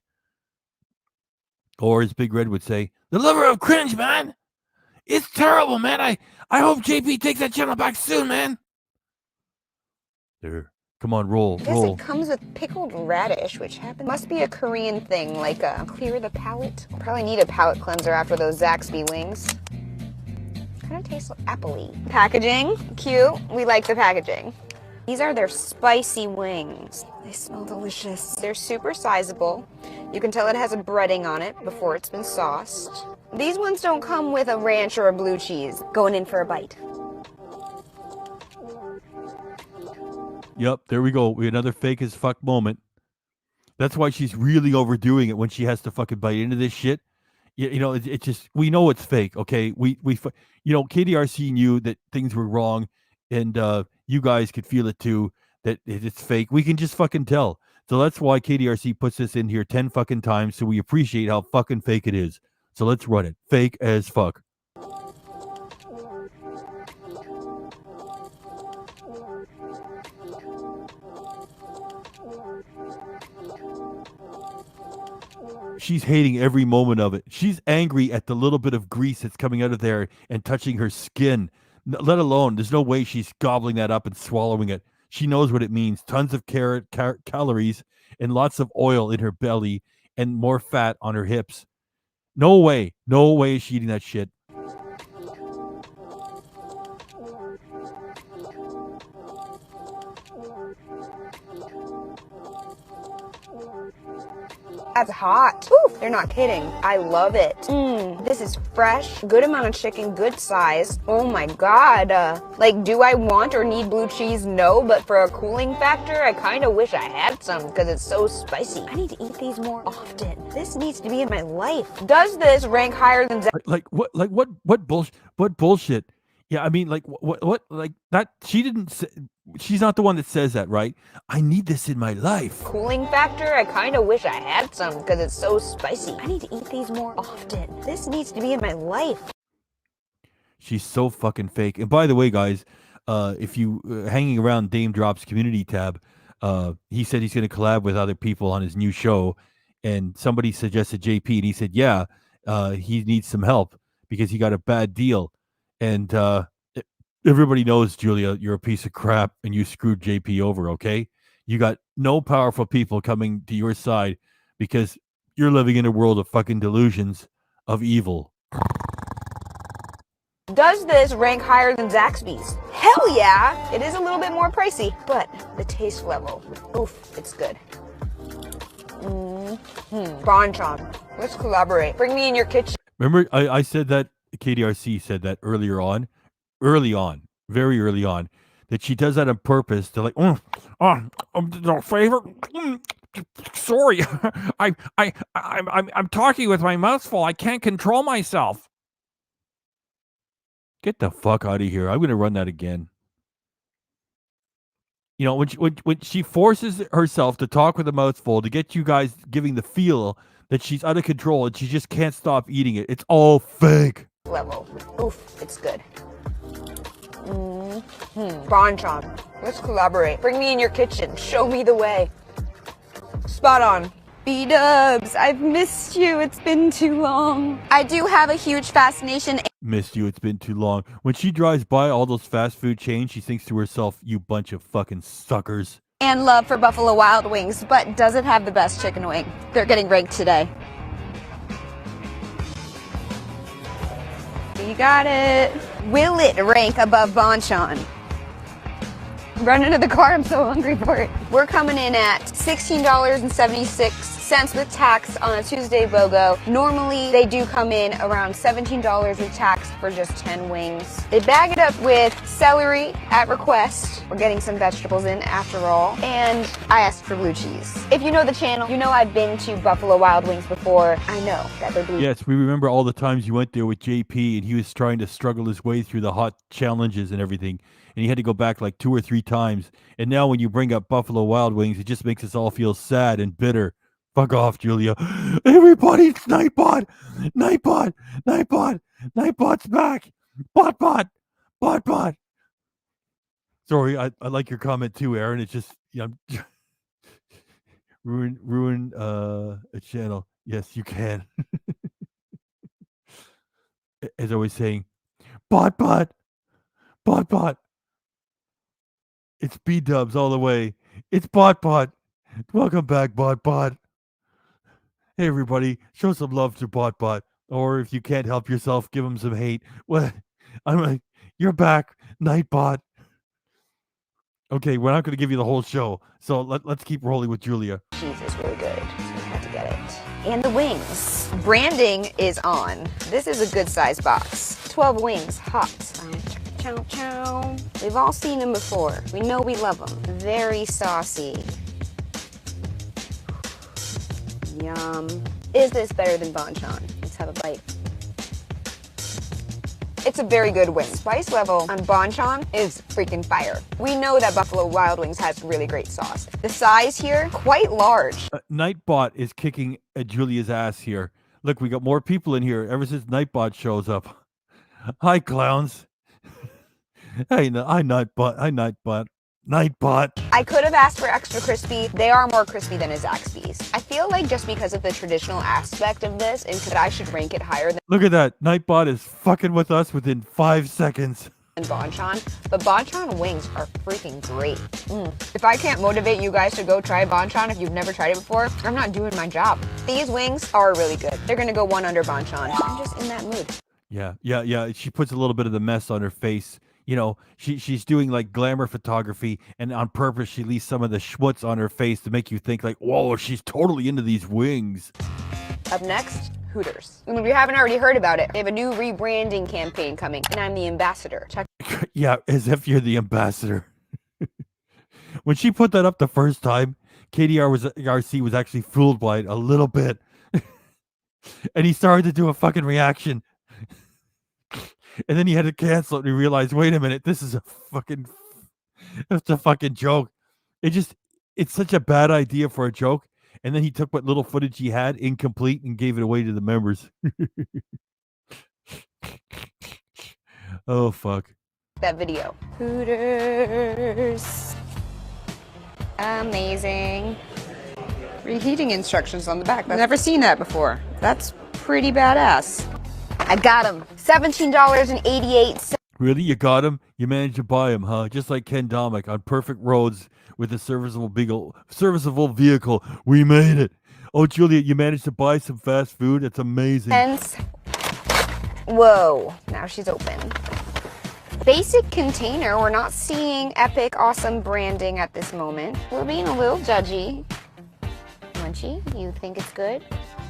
Or as Big Red would say, the level of cringe, man. It's terrible, man. I hope JP takes that channel back soon, man. There. Come on, roll. I guess it comes with pickled radish, which must be a Korean thing, like clear the palate. Probably need a palate cleanser after those Zaxby wings. Kind of tastes like appley. Packaging, cute. We like the packaging. These are their spicy wings. They smell delicious. They're super sizable. You can tell it has a breading on it before it's been sauced. These ones don't come with a ranch or a blue cheese. Going in for a bite. Yep, there we go. We another fake as fuck moment. That's why she's really overdoing it when she has to fucking bite into this shit. It's just, we know it's fake, okay? KDRC knew that things were wrong, and you guys could feel it too, that it's fake. We can just fucking tell. So that's why KDRC puts this in here 10 fucking times, so we appreciate how fucking fake it is. So let's run it. Fake as fuck. She's hating every moment of it. She's angry at the little bit of grease that's coming out of there and touching her skin. Let alone, there's no way she's gobbling that up and swallowing it. She knows what it means. Tons of calories and lots of oil in her belly and more fat on her hips. No way is she eating that shit. That's hot. Ooh, they're not kidding. I love it. This is fresh, good amount of chicken, good size. Oh my god. Like, do I want or need blue cheese? No, but for a cooling factor, I kind of wish I had some because it's so spicy. I need to eat these more often. This needs to be in my life. Does this rank higher than What bullshit? Yeah, I mean, like what like that? She didn't say, she's not the one that says that, right? I need this in my life. Cooling factor, I kind of wish I had some because it's so spicy. I need to eat these more often. This needs to be in my life. She's so fucking fake. And by the way, guys, if you hanging around Dame Drop's community tab, he said he's going to collab with other people on his new show, and somebody suggested JP, and he said, yeah, he needs some help because he got a bad deal. And everybody knows, Julia, you're a piece of crap and you screwed JP over, okay? You got no powerful people coming to your side because you're living in a world of fucking delusions of evil. Does this rank higher than Zaxby's? Hell yeah! It is a little bit more pricey, but the taste level, oof, it's good. Bonchon, let's collaborate. Bring me in your kitchen. Remember, I said that, KDRC said that early on, very early on, that she does that on purpose to like, favor. Sorry, I'm talking with my mouth full. I can't control myself. Get the fuck out of here! I'm gonna run that again. You know, when she forces herself to talk with a mouthful to get you guys giving the feel that she's out of control and she just can't stop eating it. It's all fake. Level. Oof, it's good. Bonchon, let's collaborate. Bring me in your kitchen. Show me the way. Spot on. B-dubs, I've missed you. It's been too long. I do have a huge fascination. Missed you. It's been too long. When she drives by all those fast food chains, she thinks to herself, you bunch of fucking suckers. And love for Buffalo Wild Wings, but does it have the best chicken wing? They're getting ranked today. You got it. Will it rank above Bonchon? Run into the car, I'm so hungry for it. We're coming in at $16.76 with tax on a Tuesday BOGO. Normally, they do come in around $17 with tax for just 10 wings. They bag it up with celery at request. We're getting some vegetables in after all. And I asked for blue cheese. If you know the channel, you know I've been to Buffalo Wild Wings before. I know that they're blue. Yes, we remember all the times you went there with JP and he was trying to struggle his way through the hot challenges and everything. And he had to go back like 2 or 3 times. And now when you bring up Buffalo Wild Wings, it just makes us all feel sad and bitter. Fuck off, Julia. Everybody, it's Nightbot. Nightbot. Nightbot. Nightbot's back. Bot. Sorry, I like your comment too, Aaron. It's just, ruin a channel. Yes, you can. As I was saying, bot. It's B-dubs all the way. It's bot. Welcome back, bot. Hey, everybody, show some love to bot. Or if you can't help yourself, give him some hate. What? I'm like, you're back, Nightbot. Okay, we're not going to give you the whole show, so let's keep rolling with Julia. Cheese is really good, so we have to get it. And the wings. Branding is on. This is a good size box. 12 wings, hot. Chow chow. We've all seen them before. We know we love them. Very saucy. Yum. Is this better than Bonchon? Let's have a bite. It's a very good wing. Spice level on Bonchon is freaking fire. We know that Buffalo Wild Wings has really great sauce. The size here, quite large. Nightbot is kicking Julia's ass here. Look, we got more people in here ever since Nightbot shows up. Hi, clowns. Hey, hi, Nightbot. Hi, Nightbot. Nightbot. I could have asked for extra crispy. They are more crispy than a Zaxby's. I feel like just because of the traditional aspect of this, and I should rank it higher than Look at that. Nightbot is fucking with us within 5 seconds. Bonchon, but Bonchon wings are freaking great. If I can't motivate you guys to go try Bonchon if you've never tried it before, I'm not doing my job. These wings are really good. They're gonna go one under Bonchon. I'm just in that mood. Yeah. She puts a little bit of the mess on her face. You know, she's doing like glamour photography, and on purpose she leaves some of the schmutz on her face to make you think like, whoa, she's totally into these wings. Up next, Hooters. And if you haven't already heard about it, they have a new rebranding campaign coming, and I'm the ambassador. Check. Yeah, as if you're the ambassador. When she put that up the first time, KDRC was actually fooled by it a little bit. And he started to do a fucking reaction. And then he had to cancel it and he realized, wait a minute, this is it's a fucking joke. It's such a bad idea for a joke. And then he took what little footage he had, incomplete, and gave it away to the members. Oh, fuck. That video. Hooters. Amazing. Reheating instructions on the back. I've never seen that before. That's pretty badass. I got them. $17.88. Really? You got him? You managed to buy him, huh? Just like Ken Domik on perfect roads with a serviceable vehicle. We made it. Oh, Julia, you managed to buy some fast food? That's amazing. Whoa. Now she's open. Basic container. We're not seeing epic, awesome branding at this moment. We're being a little judgy. Munchie, you think it's good?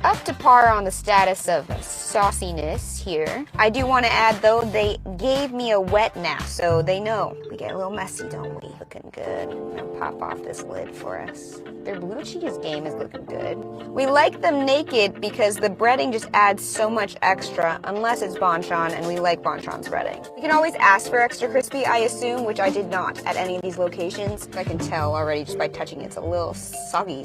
Up to par on the status of sauciness here. I do want to add though, they gave me a wet nap, so they know. We get a little messy, don't we? Looking good. I'm gonna pop off this lid for us. Their blue cheese game is looking good. We like them naked because the breading just adds so much extra, unless it's Bonchon, and we like Bonchon's breading. You can always ask for extra crispy, I assume, which I did not at any of these locations. I can tell already just by touching it, it's a little soggy.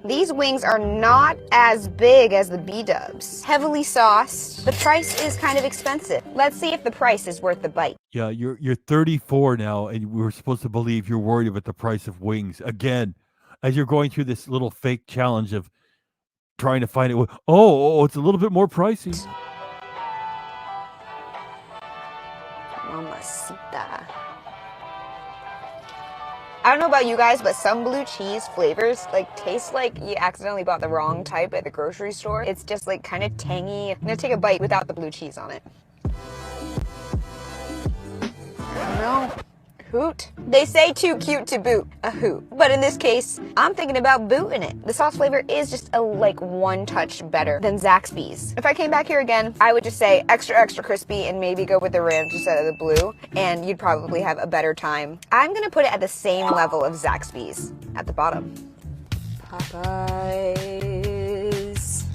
These wings are not as big as the B-dubs. Heavily sauced. The price is kind of expensive. Let's see if the price is worth the bite. Yeah, you're 34 now, and we were supposed to believe you're worried about the price of wings. Again, as you're going through this little fake challenge of trying to find it. Oh, it's a little bit more pricey. Mamacita. I don't know about you guys, but some blue cheese flavors taste like you accidentally bought the wrong type at the grocery store. It's just like kind of tangy. I'm gonna take a bite without the blue cheese on it. I don't know. Hoot. They say too cute to boot. A hoot. But in this case, I'm thinking about booting it. The sauce flavor is just one touch better than Zaxby's. If I came back here again, I would just say extra crispy and maybe go with the ranch instead of the blue, and you'd probably have a better time. I'm gonna put it at the same level of Zaxby's at the bottom. Popeyes.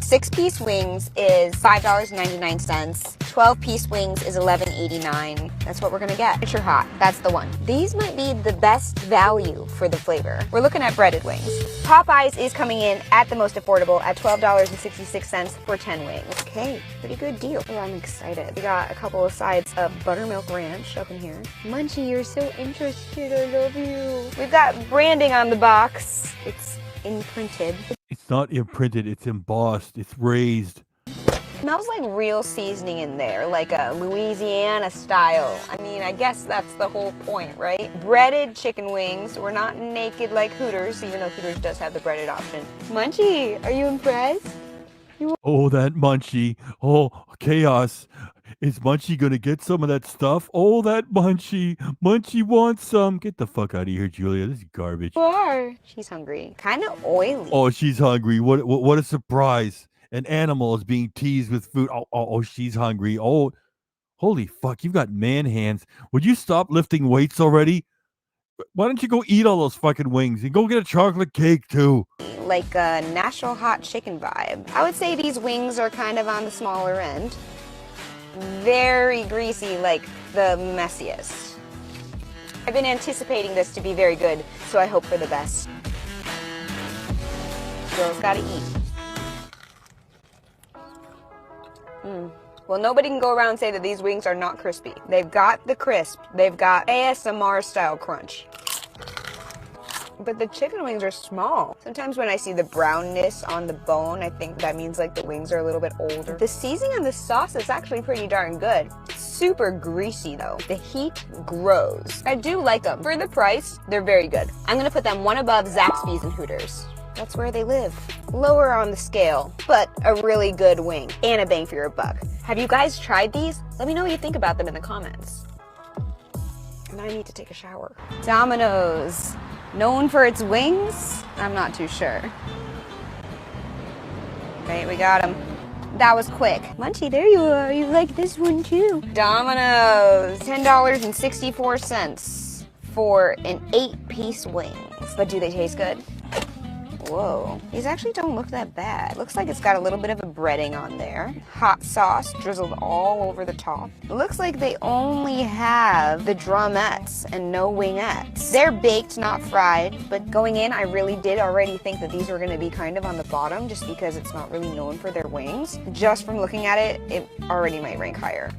6-piece wings is $5.99. 12-piece wings is $11.89. That's what we're gonna get. Picture hot, that's the one. These might be the best value for the flavor. We're looking at breaded wings. Popeyes is coming in at the most affordable at $12.66 for 10 wings. Okay, pretty good deal. Oh, I'm excited. We got a couple of sides of buttermilk ranch up in here. Munchie, you're so interested, I love you. We've got branding on the box. It's imprinted. It's not imprinted, it's embossed, it's raised. Smells like real seasoning in there, like a Louisiana style. I mean, I guess that's the whole point, right? Breaded chicken wings. We're not naked like Hooters, even though Hooters does have the breaded option. Munchie, are you impressed? Oh, that Munchie. Oh, chaos. Is Munchie gonna get some of that stuff? Oh, that Munchie. Munchie wants some. Get the fuck out of here, Julia. This is garbage. She's hungry. Kind of oily. Oh, she's hungry. What a surprise. An animal is being teased with food. Oh, she's hungry. Oh, holy fuck. You've got man hands. Would you stop lifting weights already? Why don't you go eat all those fucking wings and go get a chocolate cake too? Like a Nashville hot chicken vibe. I would say these wings are kind of on the smaller end. very greasy, like the messiest. I've been anticipating this to be very good, so I hope for the best. Girls gotta eat. Well, nobody can go around and say that these wings are not crispy. They've got the crisp. They've got ASMR style crunch. But the chicken wings are small. Sometimes when I see the brownness on the bone, I think that means like the wings are a little bit older. The seasoning on the sauce is actually pretty darn good. Super greasy though. The heat grows. I do like them. For the price, they're very good. I'm gonna put them one above Zaxby's and Hooters. That's where they live. Lower on the scale, but a really good wing and a bang for your buck. Have you guys tried these? Let me know what you think about them in the comments. And I need to take a shower. Domino's. Known for its wings? I'm not too sure. Okay, we got him. That was quick. Munchie, there you are. You like this one too. Domino's. $10.64 for an 8-piece wings. But do they taste good? Whoa, these actually don't look that bad. Looks like it's got a little bit of a breading on there. Hot sauce drizzled all over the top. It looks like they only have the drumettes and no wingettes. They're baked, not fried, but going in, I really did already think that these were gonna be kind of on the bottom just because it's not really known for their wings. Just from looking at it, it already might rank higher.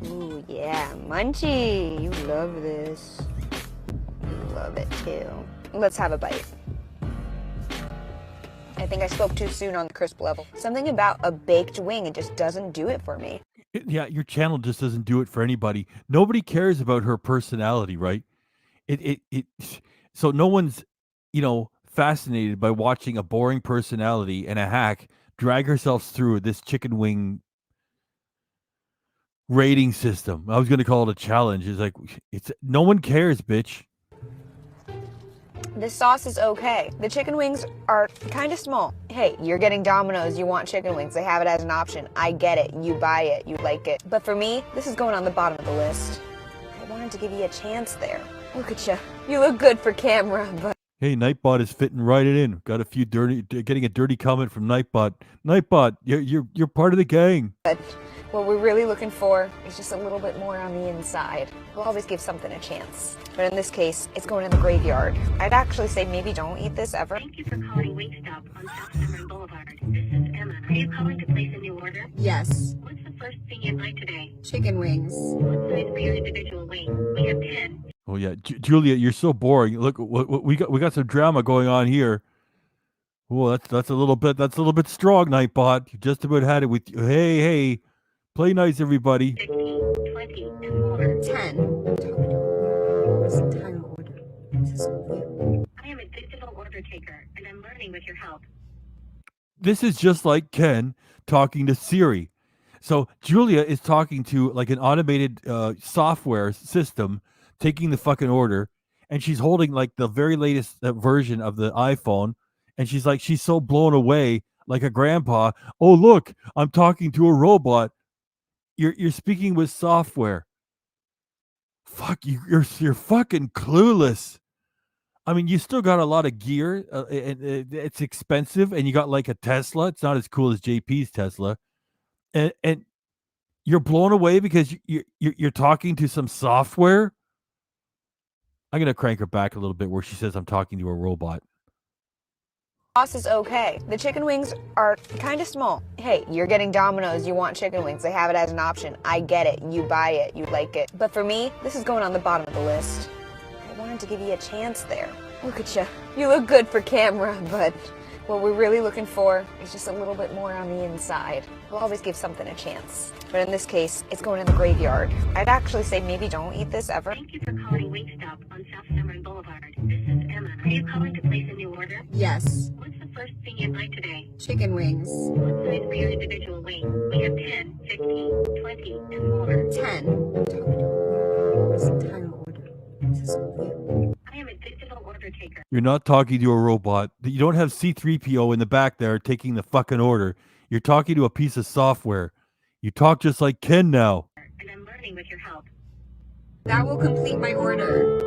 Ooh, yeah, Munchie, you love this. You love it too. Let's have a bite. I think I spoke too soon on the crisp level. Something about a baked wing, it just doesn't do it for me. Yeah, your channel just doesn't do it for anybody. Nobody cares about her personality, right? So no one's, fascinated by watching a boring personality and a hack drag herself through this chicken wing rating system. I was going to call it a challenge. It's like, no one cares, bitch. The sauce is okay. The chicken wings are kind of small. Hey, you're getting Domino's, you want chicken wings. They have it as an option. I get it. You buy it. You like it. But for me, this is going on the bottom of the list. I wanted to give you a chance there. Look at you. You look good for camera, but... Hey, Nightbot is fitting right in. Got a few getting a dirty comment from Nightbot. Nightbot, you're part of the gang. But what we're really looking for is just a little bit more on the inside. We'll always give something a chance. But in this case, it's going in the graveyard. I'd actually say maybe don't eat this ever. Thank you for calling Wingstop on South Summer Boulevard. This is Emma. Are you calling to place a new order? Yes. What's the first thing you'd like today? Chicken wings. What size for your individual wing? We have 10. Oh yeah, Julia, you're so boring. Look, what we got some drama going on here. Oh, that's a little bit strong, Nightbot. You just about had it with you. Hey, play nice, everybody. 15, 20, and more. 10. Time order. I am a digital order taker, and I'm learning with your help. This is just like Ken talking to Siri. So Julia is talking to like an automated software system, taking the fucking order, and she's holding like the very latest version of the iPhone, and she's so blown away, like a grandpa. Oh look, I'm talking to a robot. You're speaking with software. Fuck you! You're fucking clueless. I mean, you still got a lot of gear. It's expensive, and you got like a Tesla. It's not as cool as JP's Tesla, and you're blown away because you're talking to some software. I'm gonna crank her back a little bit where she says I'm talking to a robot. Sauce is okay. The chicken wings are kind of small. Hey, you're getting Domino's, you want chicken wings. They have it as an option. I get it. You buy it. You like it. But for me, this is going on the bottom of the list. I wanted to give you a chance there. Look at you. You look good for camera, but what we're really looking for is just a little bit more on the inside. We'll always give something a chance. But in this case, it's going in the graveyard. I'd actually say maybe don't eat this ever. Thank you for calling Wingstop on South Summer Boulevard. This is Emma. Are you calling to place a new order? Yes. What's the first thing you'd like today? Chicken wings. What size for your individual wing? We have 10, 15, 20, and more. 10. Time order. I am a digital order taker. You're not talking to a robot. You don't have C-3PO in the back there taking the fucking order. You're talking to a piece of software. You talk just like Ken now. And I'm learning with your help. That will complete my order.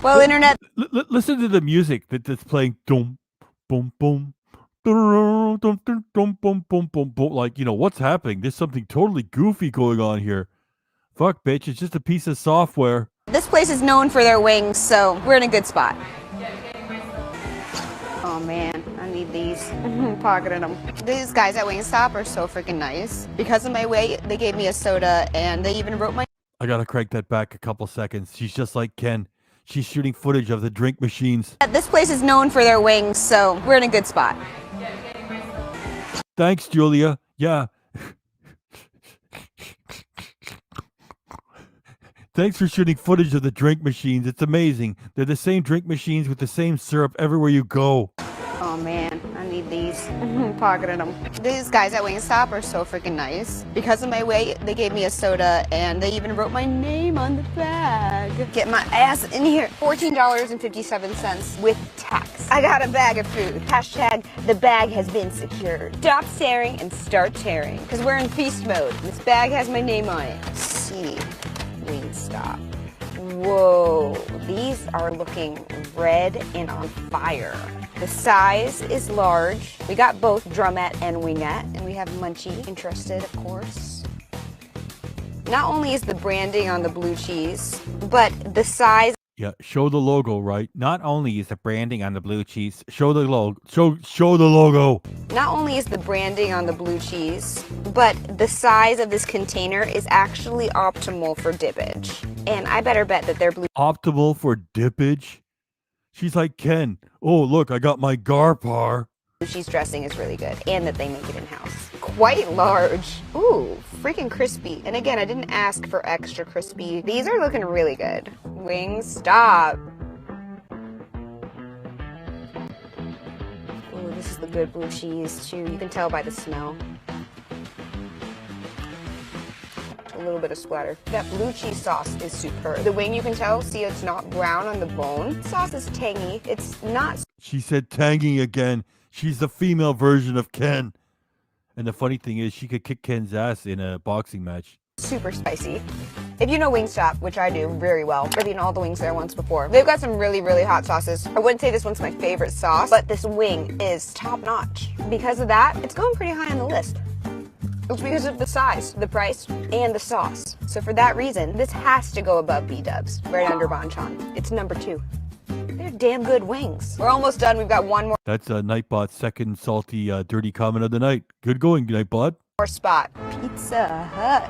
Well, internet. Listen to the music that's playing. Boom, boom, boom, Like, what's happening? There's something totally goofy going on here. Fuck, bitch, it's just a piece of software. This place is known for their wings, so we're in a good spot. Oh man, I need these. Pocketing them. These guys at Wingstop are so freaking nice. Because of my weight, they gave me a soda and they even wrote my... I gotta crank that back a couple seconds. She's just like Ken. She's shooting footage of the drink machines. This place is known for their wings, so we're in a good spot. Thanks, Julia. Yeah. Thanks for shooting footage of the drink machines. It's amazing. They're the same drink machines with the same syrup everywhere you go. Oh man, I need these. Pocketing them. These guys at Wingstop are so freaking nice. Because of my weight, they gave me a soda and they even wrote my name on the bag. Get my ass in here. $14.57 with tax. I got a bag of food. Hashtag the bag has been secured. Stop staring and start tearing. Because we're in feast mode. This bag has my name on it. See. Wingstop. Whoa, these are looking red and on fire. The size is large. We got both drumette and wingette, and we have Munchie interested, of course. Not only is the branding on the blue cheese, but the size. Yeah, show the logo, right? Not only is the branding on the blue cheese, Show the logo. Show the logo. Not only is the branding on the blue cheese, but the size of this container is actually optimal for dippage. And I better bet that they're blue. Optimal for dippage? She's like Ken. Oh, look, I got my Garpar. Cheese dressing is really good, and that they make it in-house. Quite large. Ooh, freaking crispy. And again, I didn't ask for extra crispy. These are looking really good. Wingstop. Ooh, this is the good blue cheese too. You can tell by the smell. A little bit of splatter. That blue cheese sauce is superb. The wing, you can tell, see it's not brown on the bone. The sauce is tangy. It's not... She said tangy again. She's the female version of Ken. And the funny thing is, she could kick Ken's ass in a boxing match. Super spicy. If you know Wingstop, which I do very well, I've eaten all the wings there once before. They've got some really, really hot sauces. I wouldn't say this one's my favorite sauce, but this wing is top notch. Because of that, it's going pretty high on the list. It's because of the size, the price, and the sauce. So for that reason, this has to go above B-dubs, right under Bonchon. It's number 2. They're damn good wings. We're almost done. We've got one more That's Nightbot's second salty, dirty comment of the night. Good going, Nightbot. spot. Pizza Hut.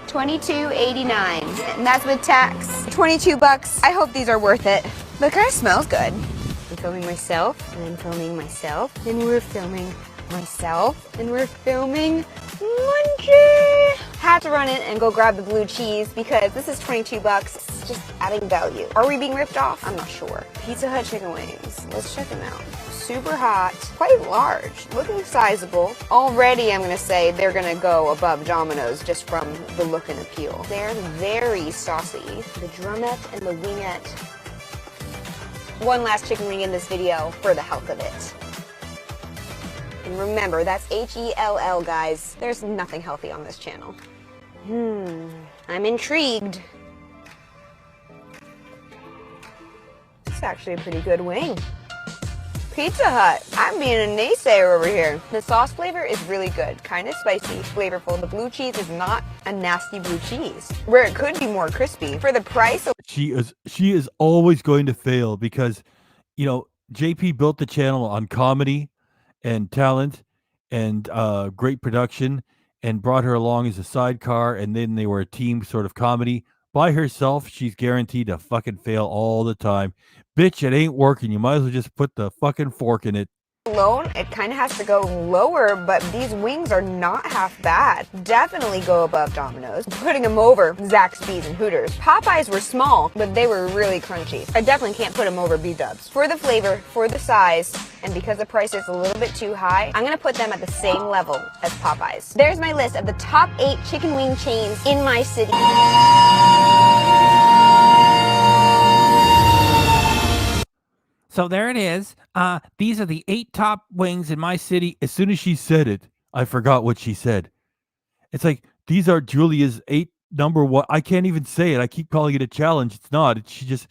$22.89, and that's with tax. $22. I hope these are worth it. The guy smells good. I'm filming myself, and I'm filming myself, and we're filming myself, and we're filming Munchie. Had to run in and go grab the blue cheese because this is $22. It's just adding value. Are we being ripped off? I'm not sure. Pizza Hut chicken wings. Let's check them out. Super hot, quite large, looking sizable. Already I'm gonna say they're gonna go above Domino's just from the look and appeal. They're very saucy. The drumette and the wingette. One last chicken wing in this video for the health of it. And remember, that's H-E-L-L, guys. There's nothing healthy on this channel. I'm intrigued. This is actually a pretty good wing. Pizza Hut. I'm being a naysayer over here. The sauce flavor is really good. Kind of spicy, flavorful. The blue cheese is not a nasty blue cheese, where it could be more crispy. For the price... She is always going to fail because, JP built the channel on comedy and talent and great production and brought her along as a sidecar, and then they were a team sort of comedy. By herself, she's guaranteed to fucking fail all the time. Bitch, it ain't working. You might as well just put the fucking fork in it. Alone, it kind of has to go lower, but these wings are not half bad. Definitely go above Domino's. Putting them over Zaxby's and Hooters. Popeyes were small, but they were really crunchy. I definitely can't put them over B-dubs. For the flavor, for the size, and because the price is a little bit too high, I'm gonna put them at the same level as Popeyes. There's my list of the top 8 chicken wing chains in my city. So there it is. These are the 8 top wings in my city. As soon as she said it, I forgot what she said. It's like, these are Julia's 8 number 1. I can't even say it. I keep calling it a challenge. It's not. She just,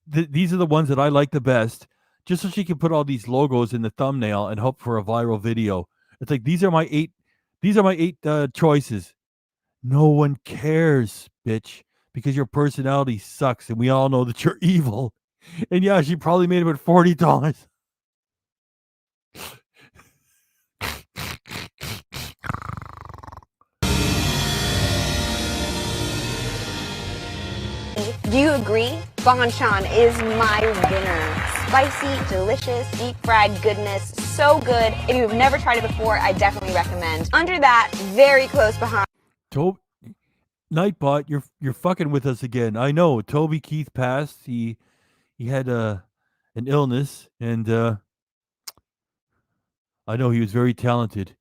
these are the ones that I like the best. just so she can put all these logos in the thumbnail and hope for a viral video. It's like these are my eight choices. No one cares, bitch, because your personality sucks, and we all know that you're evil. And yeah, she probably made about $40. Do you agree? Bonchon is my winner. Spicy, delicious, deep-fried goodness, so good. If you've never tried it before, I definitely recommend. Under that, very close behind. Nightbot, you're fucking with us again. I know. Toby Keith passed. He had an illness, and I know he was very talented.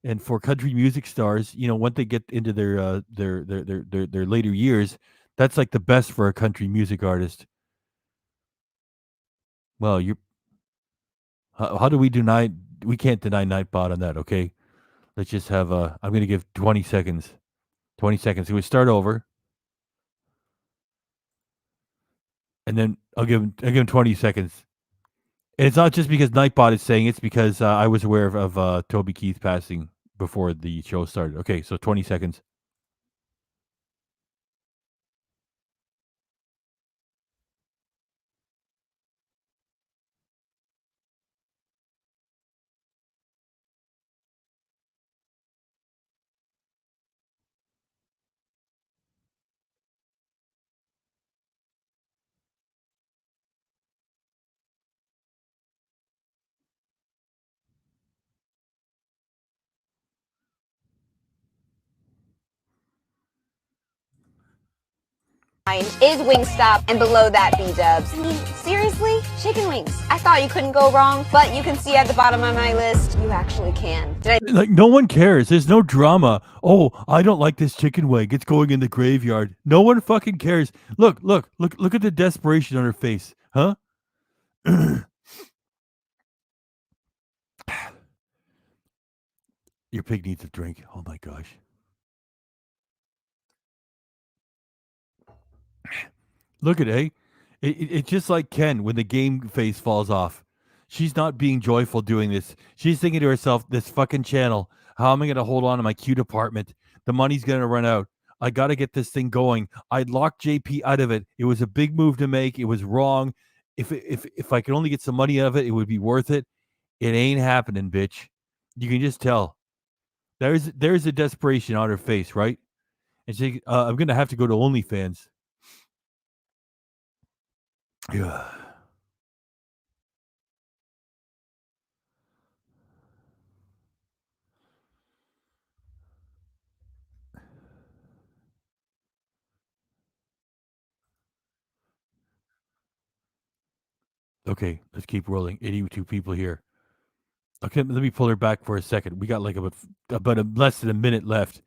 And for country music stars, once they get into their later years, that's like the best for a country music artist. Well, how do we deny? We can't deny Nightbot on that. Okay, let's just have I'm going to give 20 seconds. 20 seconds. So we start over, and then I'll give him 20 seconds. And it's not just because Nightbot is saying it's because I was aware of Toby Keith passing before the show started. Okay, so 20 seconds. Is Wingstop, and below that, B-dubs. I mean, seriously? Chicken wings. I thought you couldn't go wrong, but you can see at the bottom of my list, you actually can. Like, no one cares. There's no drama. Oh, I don't like this chicken wing. It's going in the graveyard. No one fucking cares. Look at the desperation on her face. Huh? Your pig needs a drink. Oh my gosh. Look at it's just like Ken when the game face falls off. She's not being joyful doing this. She's thinking to herself, this fucking channel, how am I going to hold on to my queue department? The money's going to run out. I got to get this thing going. I'd locked JP out of it. It was a big move to make. It was wrong. If I could only get some money out of it, it would be worth it. It ain't happening, bitch. You can just tell. There's a desperation on her face, right? And she, I'm going to have to go to OnlyFans. Yeah. Okay, let's keep rolling. 82 people here. Okay, let me pull her back for a second. We got like about less than a minute left.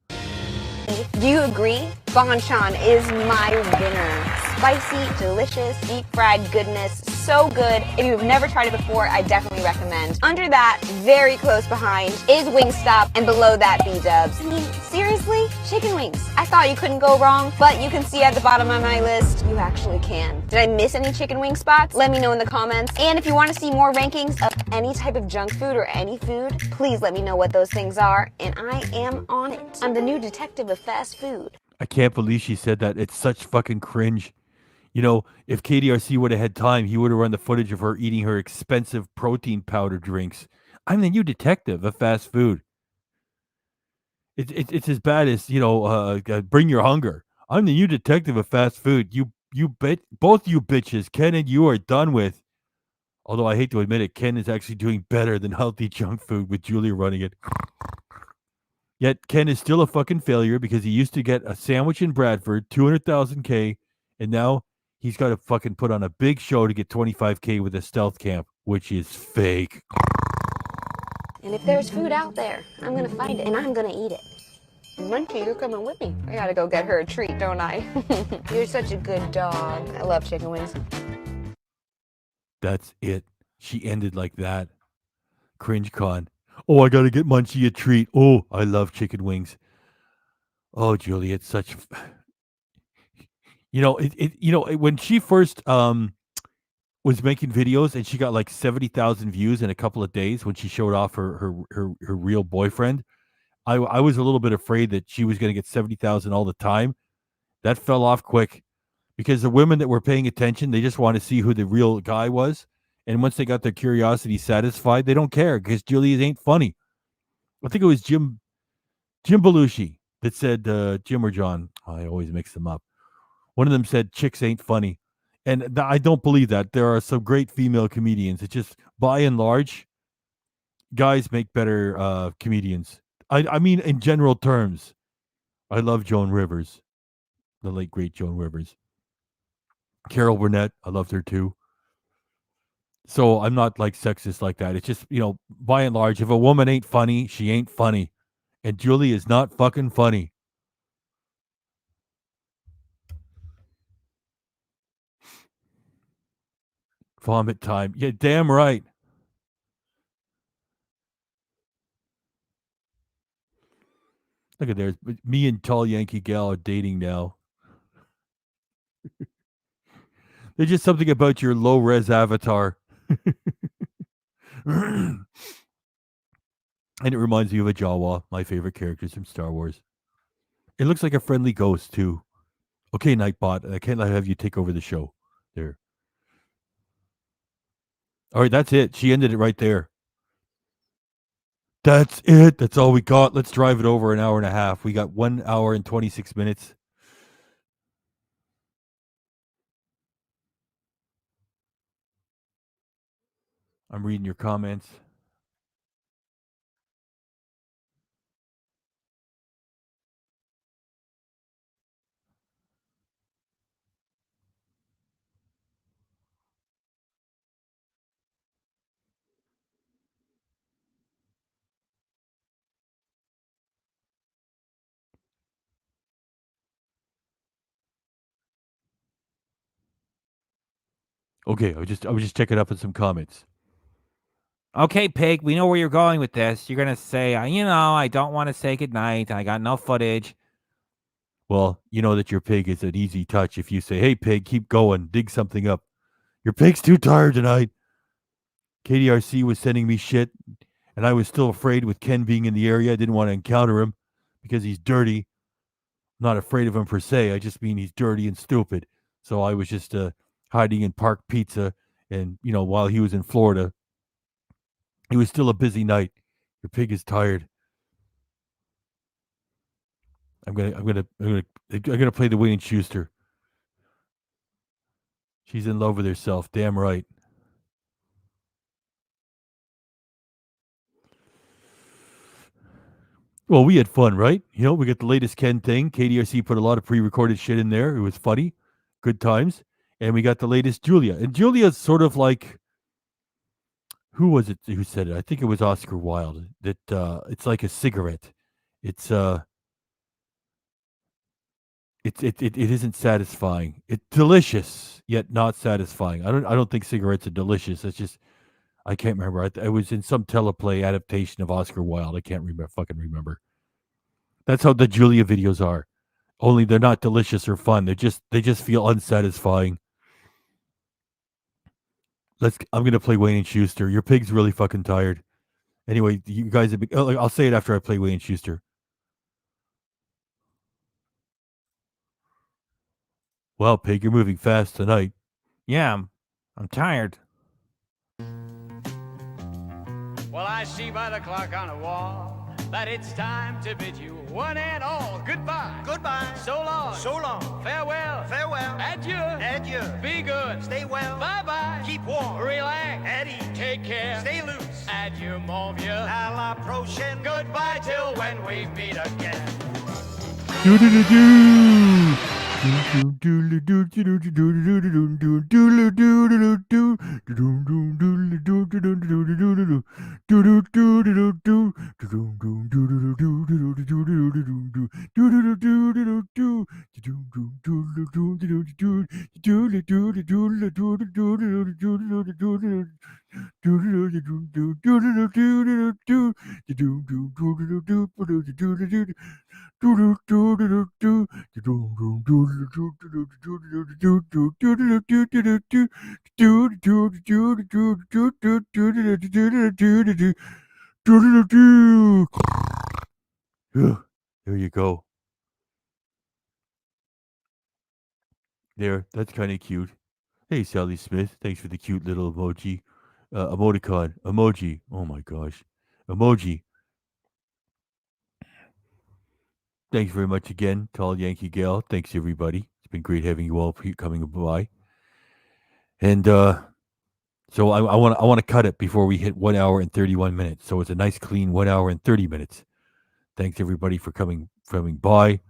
Do you agree? Bonchon is my winner. Spicy, delicious, deep-fried goodness, so good. If you've never tried it before, I definitely recommend. Under that, very close behind, is Wingstop, and below that, B-dubs. I mean, seriously? Chicken wings. I thought you couldn't go wrong, but you can see at the bottom of my list, you actually can. Did I miss any chicken wing spots? Let me know in the comments. And if you want to see more rankings of any type of junk food or any food, please let me know what those things are, and I am on it. I'm the new detective of fast food. I can't believe she said that. It's such fucking cringe. If KDRC would have had time, he would have run the footage of her eating her expensive protein powder drinks. I'm the new detective of fast food. It's as bad as, Bring Your Hunger. I'm the new detective of fast food. Both you bitches, Ken and you, are done with. Although I hate to admit it, Ken is actually doing better than healthy junk food with Julia running it. Yet Ken is still a fucking failure because he used to get a sandwich in Bradford, 200,000 K, and now he's got to fucking put on a big show to get 25K with a stealth camp, which is fake. And if there's food out there, I'm gonna find it and I'm gonna eat it. Munchie, you're coming with me. I gotta go get her a treat, don't I? You're such a good dog. I love chicken wings. That's it. She ended like that. Cringe con. Oh, I gotta get Munchie a treat. Oh, I love chicken wings. Oh, Julie, it's such. When she first was making videos, and she got like 70,000 views in a couple of days when she showed off her real boyfriend. I was a little bit afraid that she was going to get 70,000 all the time. That fell off quick because the women that were paying attention, they just want to see who the real guy was. And once they got their curiosity satisfied, they don't care because Julia ain't funny. I think it was Jim Belushi that said, Jim or John, I always mix them up. One of them said, chicks ain't funny. And I don't believe that. There are some great female comedians. It's just, by and large, guys make better comedians. I mean, in general terms, I love Joan Rivers, the late, great Joan Rivers. Carol Burnett, I loved her too. So I'm not like sexist like that. It's just, by and large, if a woman ain't funny, she ain't funny. And Julie is not fucking funny. Vomit time. Yeah, damn right. Look at there. Me and Tall Yankee Gal are dating now. There's just something about your low-res avatar. And it reminds me of a Jawa, my favorite characters from Star Wars. It looks like a friendly ghost, too. Okay, Nightbot, I can't have you take over the show. There. All right, that's it. She ended it right there. That's it. That's all we got. Let's drive it over an hour and a half. We got 1 hour and 26 minutes. I'm reading your comments. Okay, I was just checking up on some comments. Okay, Pig, we know where you're going with this. You're going to say, I don't want to say goodnight. I got no footage. Well, you know that your pig is an easy touch if you say, hey, pig, keep going, dig something up. Your pig's too tired tonight. KDRC was sending me shit, and I was still afraid with Ken being in the area. I didn't want to encounter him because he's dirty. I'm not afraid of him per se. I just mean he's dirty and stupid. So I was just hiding in Park Pizza, and, while he was in Florida, it was still a busy night. Your pig is tired. I'm gonna play the Wayne Schuster. She's in love with herself. Damn right. Well, we had fun, right? We got the latest Ken thing. KDRC put a lot of pre-recorded shit in there. It was funny. Good times. And we got the latest Julia. And Julia's sort of like, who was it who said it? I think it was Oscar Wilde. That it's like a cigarette. It isn't satisfying. It's delicious, yet not satisfying. I don't think cigarettes are delicious. It's just, I can't remember. I was in some teleplay adaptation of Oscar Wilde. I can't fucking remember. That's how the Julia videos are. Only they're not delicious or fun. They just feel unsatisfying. I'm gonna play Wayne and Schuster. Your pig's really fucking tired. Anyway, you guys have been, I'll say it after I play Wayne and Schuster. Well, pig, you're moving fast tonight. Yeah, I'm tired. Well, I see by the clock on the wall that it's time to bid you one and all goodbye. Goodbye. So long. So long. Farewell. Farewell. Adieu. Adieu. Be good. Stay well. Bye-bye. Keep warm. Relax. At ease. Take care. Stay loose. Adieu, mon vieux. À la prochaine. Goodbye till when we meet again. There you go. There, that's kind of cute. Hey, Sally Smith, thanks for the cute little emoji. Emoji. Oh my gosh. Emoji. Thanks very much again, Tall Yankee Gal. Thanks, everybody. It's been great having you all coming by. And so I want to cut it before we hit 1 hour and 31 minutes. So it's a nice, clean 1 hour and 30 minutes. Thanks, everybody, for coming by.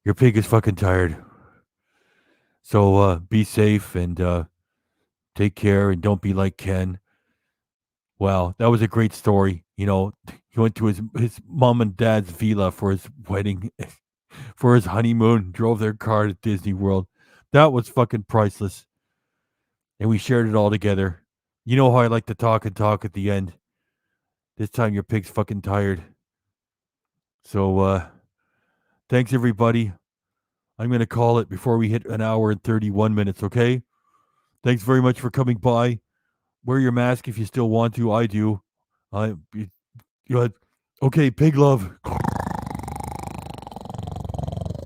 Your pig is fucking tired. So be safe and take care and don't be like Ken. Wow, that was a great story. You know, he went to his mom and dad's villa for his wedding, for his honeymoon, drove their car to Disney World. That was fucking priceless. And we shared it all together. You know how I like to talk and talk at the end. This time your pig's fucking tired. So thanks, everybody. I'm going to call it before we hit 1 hour and 31 minutes, okay? Thanks very much for coming by. Wear your mask if you still want to. I do. Okay, pig love.